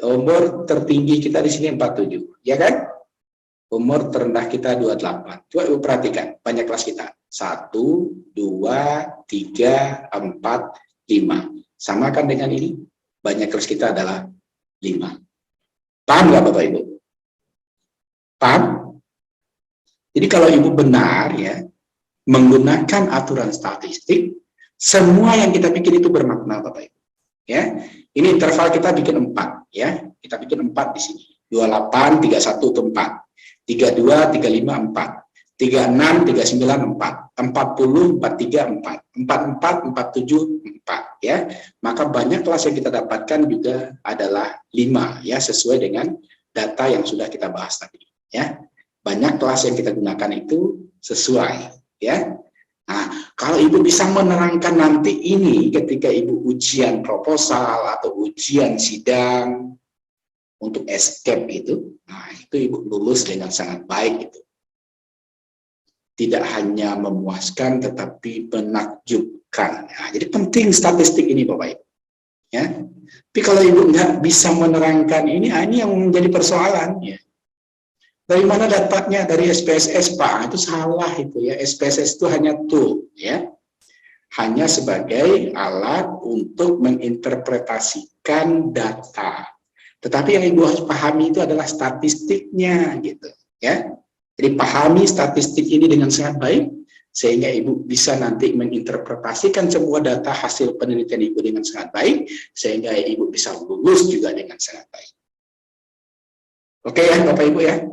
Umur tertinggi kita di sini 47, ya kan? Umur terendah kita 28. Coba Ibu perhatikan, banyak kelas kita. 1, 2, 3, 4, 5. Samakan dengan ini, banyak kelas kita adalah 5. Paham nggak Bapak Ibu? Paham? Jadi kalau Ibu benar ya, menggunakan aturan statistik, semua yang kita bikin itu bermakna Bapak Ibu. Ya, ini interval kita bikin 4 ya. Kita bikin 4 di sini. 28, 31 itu 4. 32, 35, 4. 36, 39, 4. 40, 43, 4. 44, 47, 4 ya. Maka banyak kelas yang kita dapatkan juga adalah 5 ya, sesuai dengan data yang sudah kita bahas tadi ya. Banyak kelas yang kita gunakan itu sesuai ya. Nah, kalau Ibu bisa menerangkan nanti ini ketika Ibu ujian proposal atau ujian sidang untuk escape itu, nah itu Ibu lulus dengan sangat baik itu. Tidak hanya memuaskan tetapi menakjubkan. Nah, jadi penting statistik ini Bapak Ibu. Ya. Tapi kalau Ibu nggak bisa menerangkan ini yang menjadi persoalan ya. Dari mana datanya? Dari SPSS Pak, itu salah itu ya. SPSS itu hanya tool ya. Hanya sebagai alat untuk menginterpretasikan data. Tetapi yang Ibu harus pahami itu adalah statistiknya gitu ya. Jadi pahami statistik ini dengan sangat baik sehingga Ibu bisa nanti menginterpretasikan semua data hasil penelitian Ibu dengan sangat baik sehingga Ibu bisa lulus juga dengan sangat baik. Oke ya Bapak Ibu ya.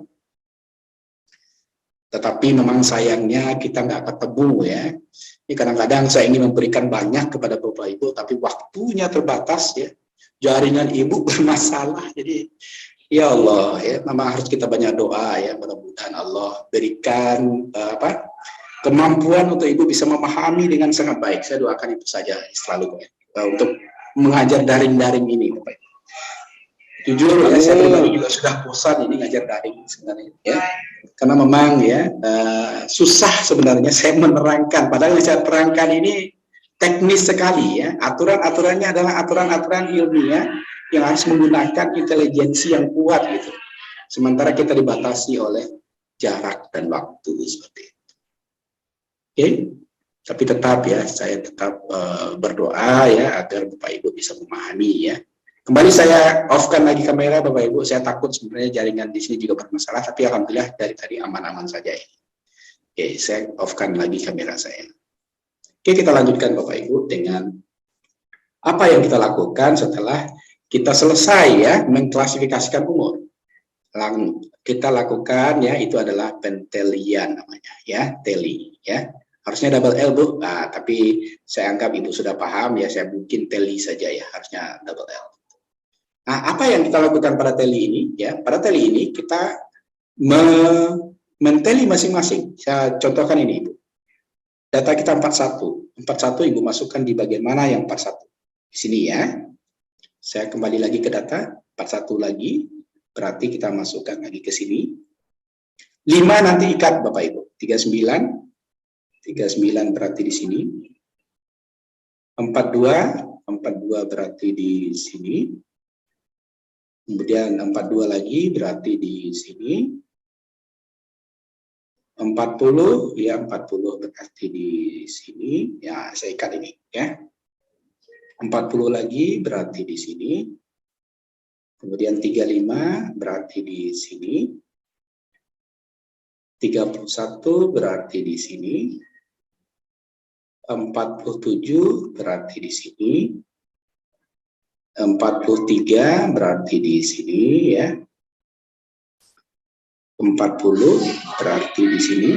Tetapi memang sayangnya kita nggak ketemu ya. Ini kadang-kadang saya ingin memberikan banyak kepada Bapak Ibu, tapi waktunya terbatas ya. Jaringan Ibu bermasalah. Jadi ya Allah ya, memang harus kita banyak doa ya. Mudah-mudahan Allah berikan kemampuan untuk Ibu bisa memahami dengan sangat baik. Saya doakan itu saja selalu untuk mengajar daring-daring ini Bapak Ibu. Jujur ya, saya pribadi juga sudah bosan ini ngajar daring sebenarnya ya. Karena memang ya susah sebenarnya saya menerangkan. Padahal yang saya terangkan ini teknis sekali ya. Aturan-aturannya adalah aturan-aturan ilmiah yang harus menggunakan intelijensi yang kuat gitu. Sementara kita dibatasi oleh jarak dan waktu seperti itu. Oke, tapi tetap ya saya tetap berdoa ya agar Bapak Ibu bisa memahami ya. Kembali saya off-kan lagi kamera Bapak Ibu, saya takut sebenarnya jaringan di sini juga bermasalah, tapi alhamdulillah dari tadi aman-aman saja ini. Oke, saya off-kan lagi kamera saya. Oke, kita lanjutkan Bapak Ibu dengan apa yang kita lakukan setelah kita selesai ya mengklasifikasikan umur. Kita lakukan ya itu adalah pentelian namanya ya, teli ya. Harusnya double L Bu, nah, tapi saya anggap Ibu sudah paham ya, saya mungkin teli saja ya, harusnya double L. Nah, apa yang kita lakukan pada teli ini? Ya, pada teli ini kita menteli masing-masing. Saya contohkan ini, Ibu. Data kita 41. 41 Ibu masukkan di bagian mana yang 41? Di sini ya. Saya kembali lagi ke data. 41 lagi, berarti kita masukkan lagi ke sini. 5 nanti ikat Bapak Ibu. 39 berarti di sini. 42 berarti di sini. Kemudian 42 lagi berarti di sini. 40 ya, 40 berarti di sini. Ya, saya ikat ini ya. 40 lagi berarti di sini. Kemudian 35 berarti di sini. 31 berarti di sini. 47 berarti di sini. 43 berarti di sini ya. 40 berarti di sini.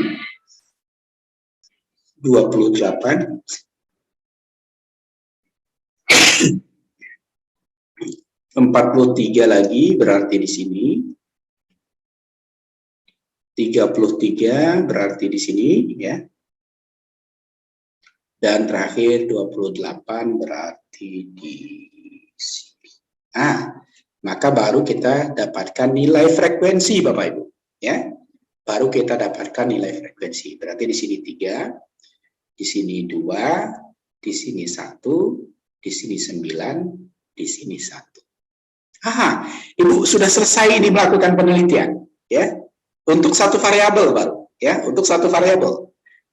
28 43 lagi berarti di sini. 33 berarti di sini ya. Dan terakhir 28 berarti di sini. Maka baru kita dapatkan nilai frekuensi Bapak Ibu ya. Baru kita dapatkan nilai frekuensi. Berarti di sini 3, di sini 2, di sini 1, di sini 9, di sini 1. Ibu sudah selesai ini melakukan penelitian ya. Untuk satu variabel baru ya, untuk satu variabel.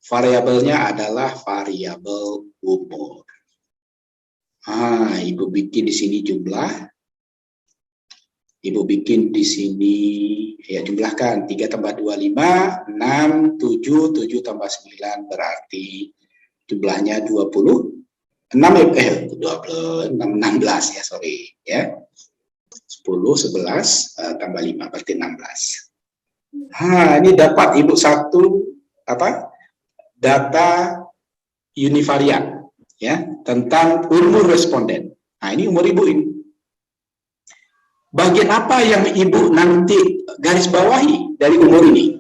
Variabelnya adalah variabel umur. Ibu bikin di sini jumlah. Ibu bikin di sini ya, jumlahkan 3 tambah 2 5, 6 7, 7 tambah 9 berarti jumlahnya 20. 16 ya, sorry ya. 10 11 tambah 5 berarti 16. Ini dapat Ibu satu data univarian ya tentang umur responden. Ini umur Ibu ini. Bagian apa yang Ibu nanti garis bawahi dari umur ini?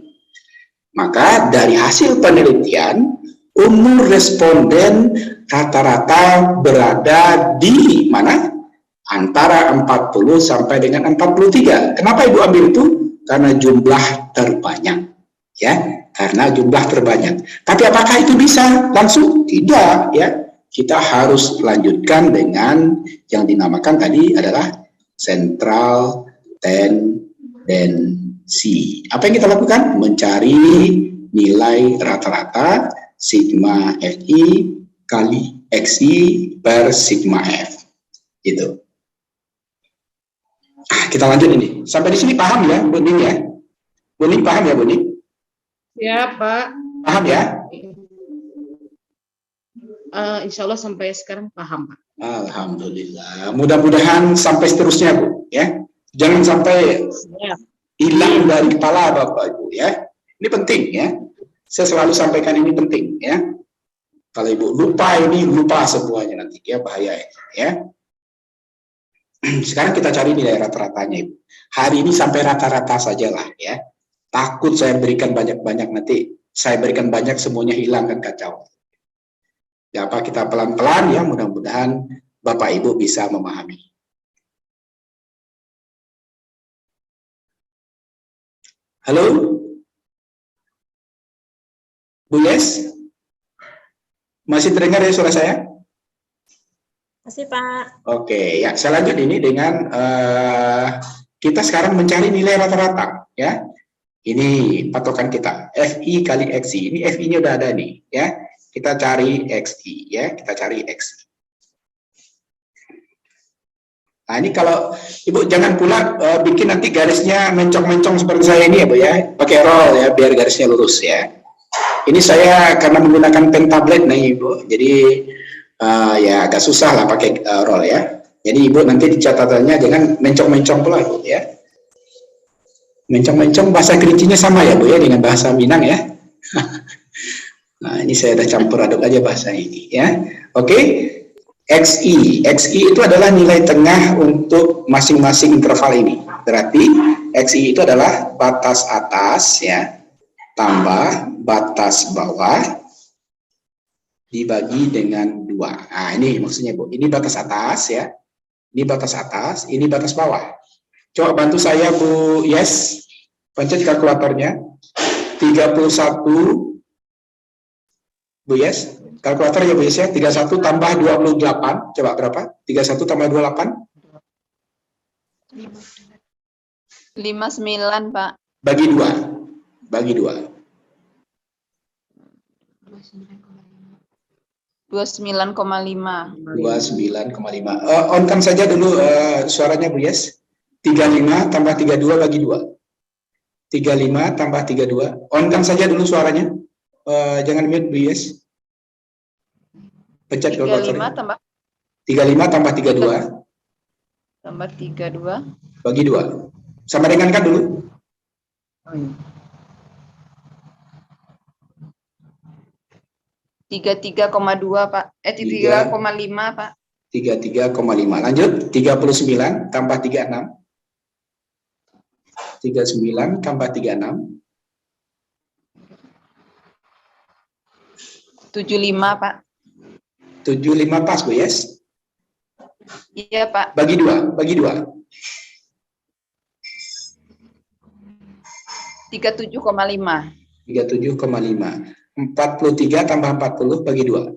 Maka dari hasil penelitian, umur responden rata-rata berada di mana? Antara 40 sampai dengan 43. Kenapa Ibu ambil itu? Karena jumlah terbanyak. Ya, karena jumlah terbanyak. Tapi apakah itu bisa langsung? Tidak, ya. Kita harus lanjutkan dengan yang dinamakan tadi adalah central tendency. Apa yang kita lakukan? Mencari nilai rata-rata sigma Fi kali Xi per sigma F. Gitu. Kita lanjut ini. Sampai di sini paham ya, Bu Ning ya? Bu Ning paham ya, Bu Ning? Ya, Pak. Paham ya? Insya Allah sampai sekarang paham, Pak. Alhamdulillah. Mudah-mudahan sampai seterusnya, Bu. Ya, jangan sampai hilang dari kepala Bapak Ibu ya. Ini penting ya. Saya selalu sampaikan ini penting ya. Kalau Ibu lupa ini, lupa semuanya nanti ya, bahaya ya. Sekarang kita cari nilai rata-ratanya Ibu. Hari ini sampai rata-rata sajalah ya. Takut saya berikan banyak-banyak nanti. Saya berikan banyak semuanya hilang kan kacau. Ya apa, kita pelan-pelan ya, mudah-mudahan Bapak Ibu bisa memahami. Halo? Bu Yes? Masih terdengar ya suara saya? Masih, Pak. Oke, ya saya lanjut ini dengan kita sekarang mencari nilai rata-rata ya. Ini patokan kita, Fi kali Xi. Ini Fi-nya udah ada nih ya. Kita cari Xi ya, kita cari Xi. Nah, ini kalau Ibu jangan pula bikin nanti garisnya mencong-mencong seperti saya ini ya, Bu ya. Pakai roll ya biar garisnya lurus ya. Ini saya karena menggunakan pen tablet nih, Ibu. Jadi ya agak susah lah pakai roll ya. Jadi Ibu nanti di catatannya jangan mencong-mencong pula, Ibu ya. Mencong-mencong bahasa kerincinya sama ya, Bu ya, dengan bahasa Minang ya. Nah, ini saya udah campur aduk aja bahasa ini ya. Oke. Xi itu adalah nilai tengah untuk masing-masing interval ini. Berarti Xi itu adalah batas atas ya tambah batas bawah dibagi dengan 2. Nah, ini maksudnya Bu. Ini batas atas ya. Ini batas atas, ini batas bawah. Coba bantu saya Bu Yes, pencet kalkulatornya. 31, Bu Yes, kalkulator ya Bu Yes ya, 31 tambah 28, coba berapa? 31 tambah 28? 59, Pak. Bagi 2. Bagi 2. 29,5. 29,5. On-kan saja dulu suaranya Bu Yes. 35 tambah 32 bagi 2. 35 tambah 32. On-kan saja dulu suaranya. Jangan mute Bu Yes. Pencet 35 kalkulatornya. tambah 35 tambah 32 32. bagi 2. Sama dengan kan dulu. 33,2, Pak. 3,5, Pak. 33,5. Lanjut. 39 tambah 36. 39 tambah 36. 75, Pak. 75 pas Bu Yes. Iya, Pak. Bagi 2. Bagi 2. 37,5. 37,5. 43 tambah 40 bagi 2.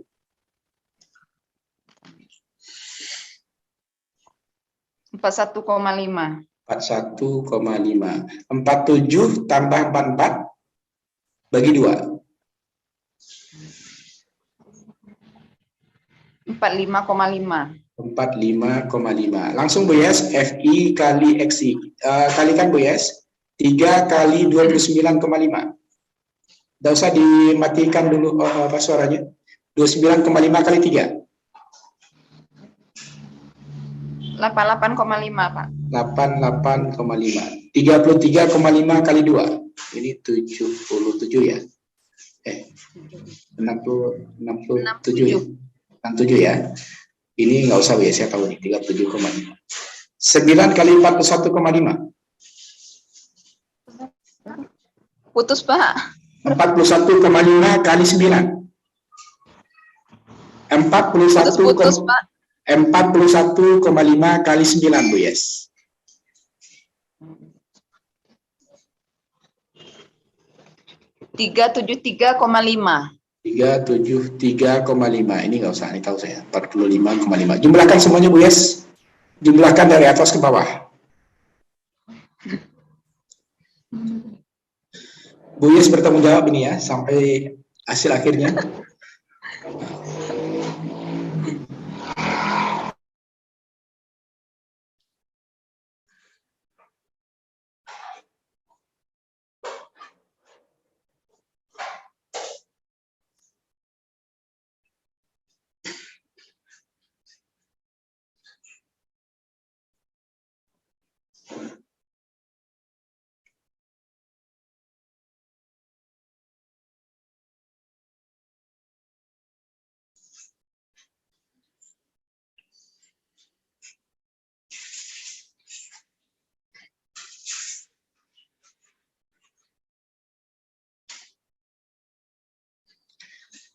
41,5. 41,5. 47 tambah 44 bagi 2. 45,5. 45,5. Langsung Bu Yes, FI kali XI. Kalikan Bu Yes. 3 kali 29,5. Tidak usah dimatikan dulu suaranya. 29,5 kali 3. 88,5, Pak. 88,5. 33,5 kali 2. Ini 77 ya. 67 ya. 67 ya. Ini nggak usah ya, saya tahu nih 37,5. 9 kali 41,5. Putus, Pak. 41,5 kali 9. 41,5 Putus, Pak. 41,5 kali 9 Bu Yes. 373,5. 373,5. Ini nggak usah, ini tahu saya. 45,5. Jumlahkan semuanya Bu Yes. Jumlahkan dari atas ke bawah. Bu Yes bertanggung jawab ini ya sampai hasil akhirnya.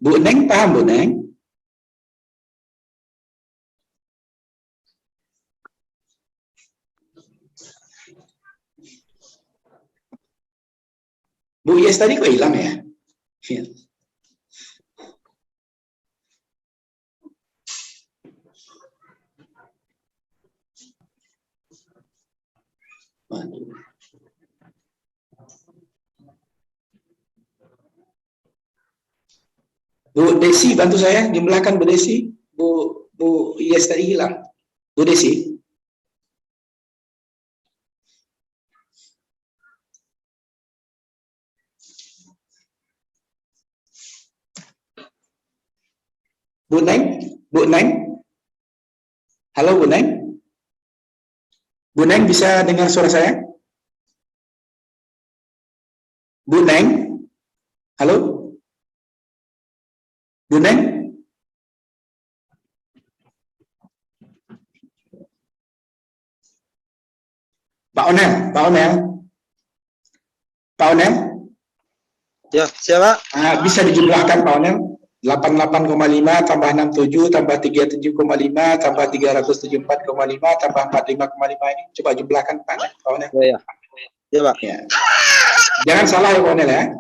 Bu Neng paham Bu Neng? Bu Yes tadi kok hilang ya? Waduh. Bu Desi bantu saya jumlahkan Bu Desi. Bu Yes tadi hilang. Bu Desi. Bu Neng, Bu Neng. Halo Bu Neng. Bu Neng bisa dengar suara saya? Bu Neng. Halo. Bu Neng. Pak Onel, Pak Onel. Pak Onel. Ya, siapa? Bisa dijumlahkan Pak Onel. 88,5 tambah 67 tambah 37,5 tambah 374,5 tambah 45,5 ini coba jumlahkan Pak kawannya. Ya, ya Pak. Ya. Jangan salah ya kawannya ya.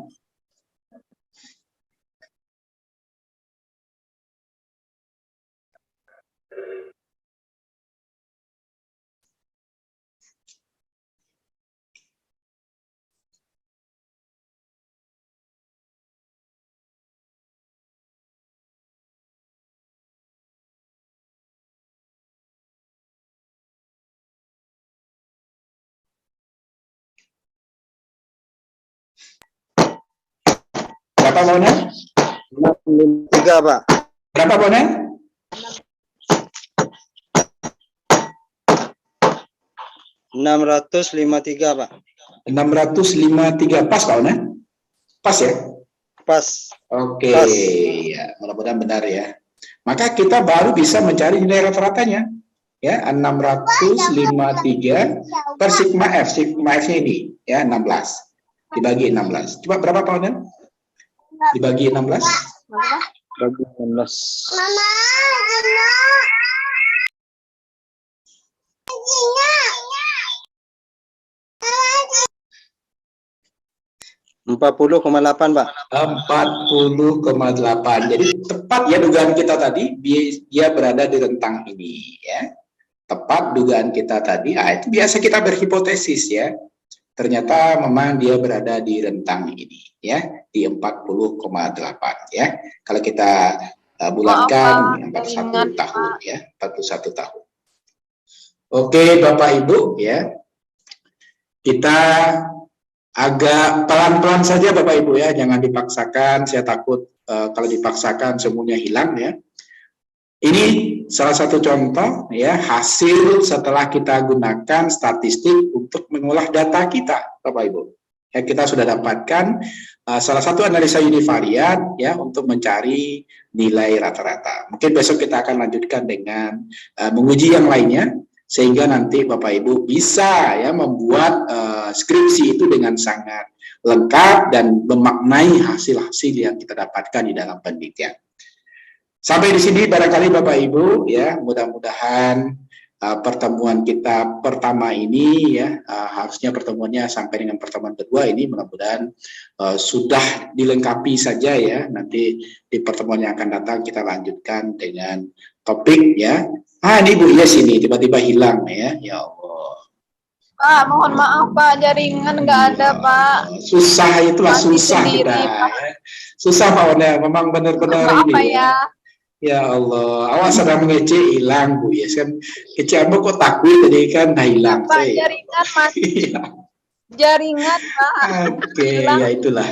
Berapa kawannya? 3 Pak. Berapa kawannya? 653 Pak. 653 pas kawannya? Pas ya? Pas. Oke, Pas. ya, mudah-mudahan benar ya. Maka kita baru bisa mencari nilai rata-ratanya. Ya, 653 per sigma F. Sigma F-nya ini ya 16. Dibagi 16. Coba berapa kawannya? Dibagi 16. Bagi 16. 40,8 Pak. 40,8. Jadi tepat ya dugaan kita tadi, dia berada di rentang ini ya. Tepat dugaan kita tadi. Itu biasa kita berhipotesis ya. Ternyata memang dia berada di rentang ini ya, di 40,8 ya. Kalau kita bulatkan 41 tahun ya, 41 tahun. Oke, Bapak Ibu ya. Kita agak pelan-pelan saja Bapak Ibu ya, jangan dipaksakan. Saya takut kalau dipaksakan semuanya hilang ya. Ini salah satu contoh ya hasil setelah kita gunakan statistik untuk mengolah data kita Bapak Ibu. Ya, kita sudah dapatkan salah satu analisa univariat ya untuk mencari nilai rata-rata. Mungkin besok kita akan lanjutkan dengan menguji yang lainnya, sehingga nanti Bapak Ibu bisa ya membuat skripsi itu dengan sangat lengkap dan memaknai hasil-hasil yang kita dapatkan di dalam penelitian. Sampai di sini barangkali Bapak Ibu ya, mudah-mudahan pertemuan kita pertama ini ya, harusnya pertemuannya sampai dengan pertemuan kedua ini mudah-mudahan sudah dilengkapi saja ya. Nanti di pertemuan yang akan datang kita lanjutkan dengan topik ya. Ini Bu Yes ini tiba-tiba hilang ya. Ya Allah. Pak, mohon maaf Pak, jaringan nggak ada Pak. Susah itulah Mati susah sendiri, kita. Pak. Ya. Susah Pak Ona, memang benar-benar Maaf ini Pak ya. Ya Allah, awas sedang mengece hilang Bu Yes kan. Kece apa kok takut tadi kan hilang. Pak, jaringan mati. Jaringan Pak. Oke, Hilang. ya itulah.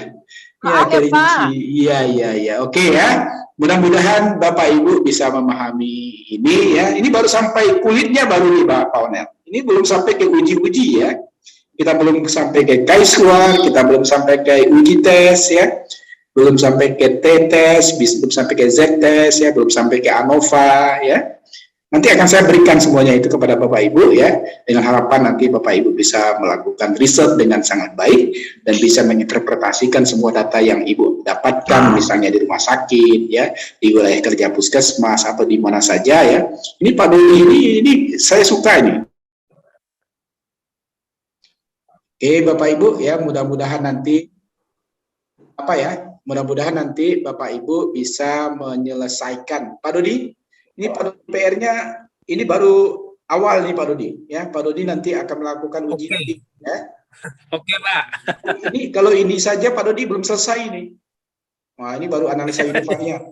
Maaf ya, Pak. Iya. Oke ya. Mudah-mudahan Bapak Ibu bisa memahami ini ya. Ini baru sampai kulitnya baru nih Pak Onel. Ini belum sampai ke uji-uji ya. Kita belum sampai ke Kaiswar, kita belum sampai ke uji tes ya. Belum sampai ke T-tes, belum sampai ke Z-tes ya, belum sampai ke ANOVA ya. Nanti akan saya berikan semuanya itu kepada Bapak Ibu ya, dengan harapan nanti Bapak Ibu bisa melakukan riset dengan sangat baik dan bisa menginterpretasikan semua data yang Ibu dapatkan misalnya di rumah sakit ya, di wilayah kerja puskesmas atau di mana saja ya. Ini Pak Doli ini saya suka ini. Oke Bapak Ibu ya, mudah-mudahan nanti mudah-mudahan nanti Bapak Ibu bisa menyelesaikan. Pak Dodi, ini Pak Dodi PR-nya ini baru awal nih Pak Dodi ya. Pak Dodi nanti akan melakukan uji ya. Oke, Pak. Ini kalau ini saja Pak Dodi belum selesai nih. Wah, ini baru analisa univariat.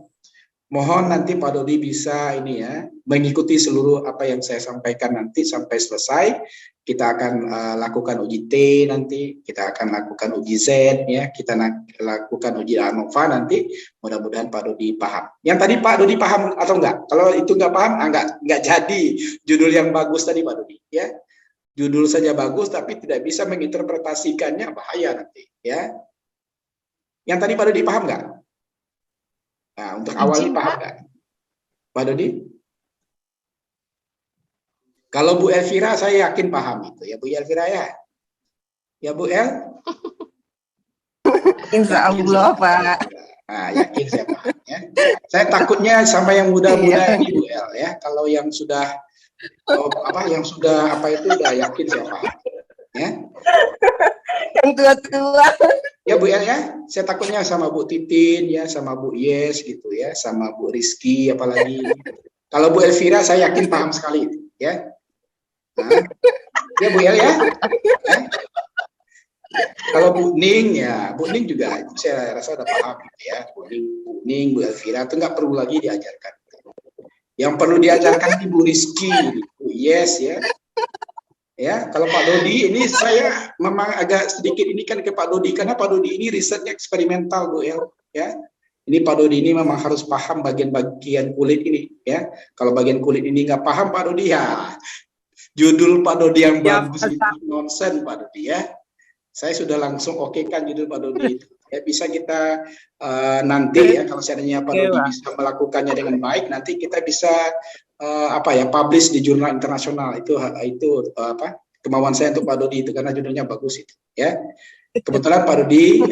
Mohon nanti Pak Dodi bisa ini ya, mengikuti seluruh apa yang saya sampaikan nanti sampai selesai. Kita akan lakukan uji T nanti, kita akan lakukan uji Z ya, kita lakukan uji ANOVA nanti. Mudah-mudahan Pak Dodi paham. Yang tadi Pak Dodi paham atau enggak? Kalau itu enggak paham, enggak jadi judul yang bagus tadi Pak Dodi ya. Judul saja bagus tapi tidak bisa menginterpretasikannya, bahaya nanti ya. Yang tadi Pak Dodi paham enggak? Nah, untuk awal ini paham nggak, Pak Dodi? Kalau Bu Elvira saya yakin paham itu ya, Bu Elvira ya. Ya Bu El? Insya Allah Pak. Nah, yakin saya paham Ya. Saya takutnya sama yang muda-muda ini Bu El ya. Kalau yang sudah yang sudah udah yakin saya paham. Ya. Yang tua-tua. Ya Bu El ya, saya takutnya sama Bu Titin ya, sama Bu Yes gitu ya, sama Bu Rizky apalagi. Kalau Bu Elvira saya yakin paham sekali ya. Nah, ya Bu El ya. Kalau Bu Ning ya, Bu Ning juga itu saya rasa udah paham gitu ya. Bu Ning, Bu Elvira itu nggak perlu lagi diajarkan. Yang perlu diajarkan di Bu Rizky, Bu Yes ya. Ya, kalau Pak Dodi ini saya memang agak sedikit ini kan ke Pak Dodi karena Pak Dodi ini risetnya eksperimental Bu El ya. Ini Pak Dodi ini memang harus paham bagian-bagian kulit ini ya. Kalau bagian kulit ini nggak paham Pak Dodi ya, judul Pak Dodi yang bagus itu nonsen Pak Dodi ya. Saya sudah langsung kan judul Pak Dodi itu. Ya, bisa kita nanti ya kalau seandainya Pak Dodi bisa melakukannya dengan baik, nanti kita bisa publish di jurnal internasional. Itu kemauan saya untuk Pak Dodi itu karena judulnya bagus itu ya. Kebetulan Pak Dodi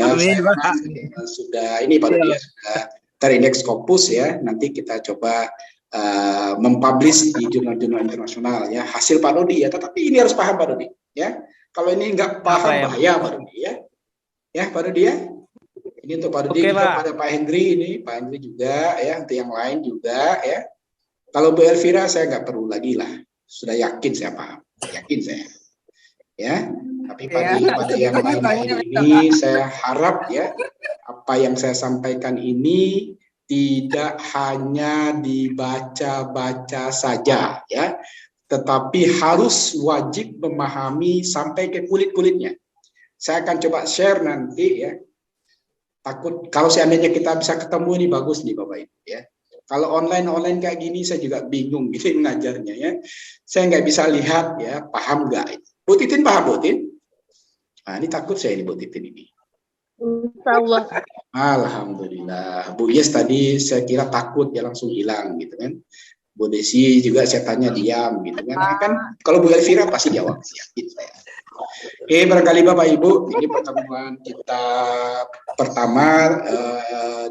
sudah Pak Dodi ya, sudah terindeks Scopus ya. Nanti kita coba mempublish di jurnal-jurnal internasional ya hasil Pak Dodi ya. Tetapi ini harus paham Pak Dodi ya. Kalau ini nggak paham bahaya Pak Dodi ya. Ya Pak Dodi ya. Ini untuk Pak Dodi, juga pada Pak Hendri ini, Pak Hendri juga ya, untuk yang lain juga ya. Kalau Bu Elvira saya nggak perlu lagi lah, sudah yakin saya paham, yakin saya. Ya, tapi pada yang lain ini saya harap ya apa yang saya sampaikan ini tidak hanya dibaca-baca saja ya, tetapi harus wajib memahami sampai ke kulit-kulitnya. Saya akan coba share nanti ya. Takut kalau seandainya kita bisa ketemu ini bagus nih Bapak Ibu ya. Kalau online kayak gini saya juga bingung gitu mengajarnya ya. Saya nggak bisa lihat ya, paham nggak? Bu Titin paham Bu Titin? Nah, ini takut saya ini Bu Titin ini. Insyaallah. Alhamdulillah. Bu Yes tadi saya kira takut dia langsung hilang gitu kan. Bu Desi juga saya tanya diam gitu kan. Kan kalau Bu Elvira pasti jawab, yakin saya. Oke, barangkali Bapak Ibu, ini pertemuan kita pertama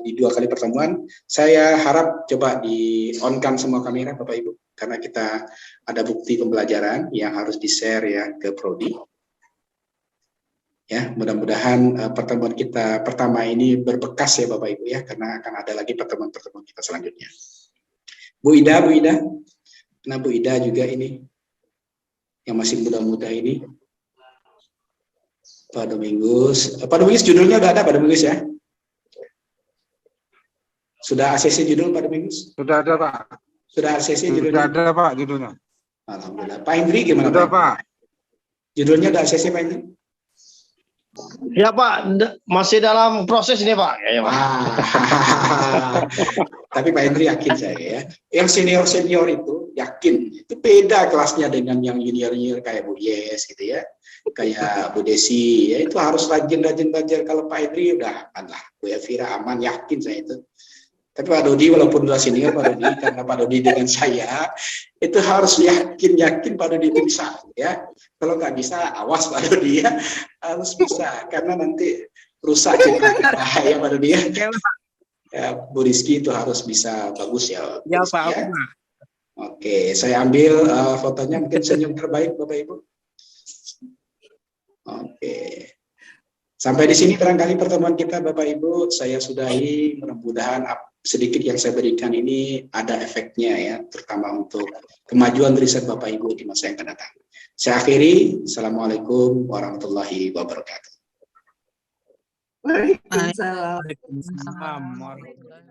di 2 kali pertemuan. Saya harap coba di-on-kan semua kamera Bapak Ibu, karena kita ada bukti pembelajaran yang harus di-share ya ke Prodi. Ya, mudah-mudahan pertemuan kita pertama ini berbekas ya Bapak Ibu ya, karena akan ada lagi pertemuan-pertemuan kita selanjutnya. Bu Ida, nah Bu Ida juga ini, yang masih muda-muda ini. Pak Domingus judulnya udah ada Pak Domingus ya? Sudah ACC judul Pak Domingus? Sudah ada Pak. Sudah ACC judulnya? Sudah ada Pak judulnya. Alhamdulillah. Pak Hendri gimana Sudah Pak? Judulnya udah ACC Pak Hendri? Ya Pak, masih dalam proses ini Pak. Tapi Pak Hendri yakin saya ya. Yang senior itu yakin. Itu beda kelasnya dengan yang junior kayak Bu Yes gitu ya. Kayak Bu Desi ya, itu harus rajin belajar. Kalau Pak Hendri udah aman lah. Bu Elvira aman, yakin saya itu. Tapi Pak Dodi walaupun udah senior Pak Dodi, karena Pak Dodi dengan saya itu harus yakin Pak Dodi itu bisa ya. Kalau nggak bisa awas Pak Dodi ya, harus bisa karena nanti rusak citra kita ya Pak Dodi ya. Ya, Bu Rizky itu harus bisa bagus ya. Ya Rizky, Pak. ya. Oke, saya ambil fotonya mungkin senyum terbaik Bapak Ibu. Oke. Sampai di sini barangkali pertemuan kita Bapak Ibu, saya sudahi. Mudah-mudahan sedikit yang saya berikan ini ada efeknya ya, terutama untuk kemajuan riset Bapak Ibu di masa yang akan datang. Saya akhiri. Assalamualaikum warahmatullahi wabarakatuh. Waalaikumsalam. Waalaikumsalam.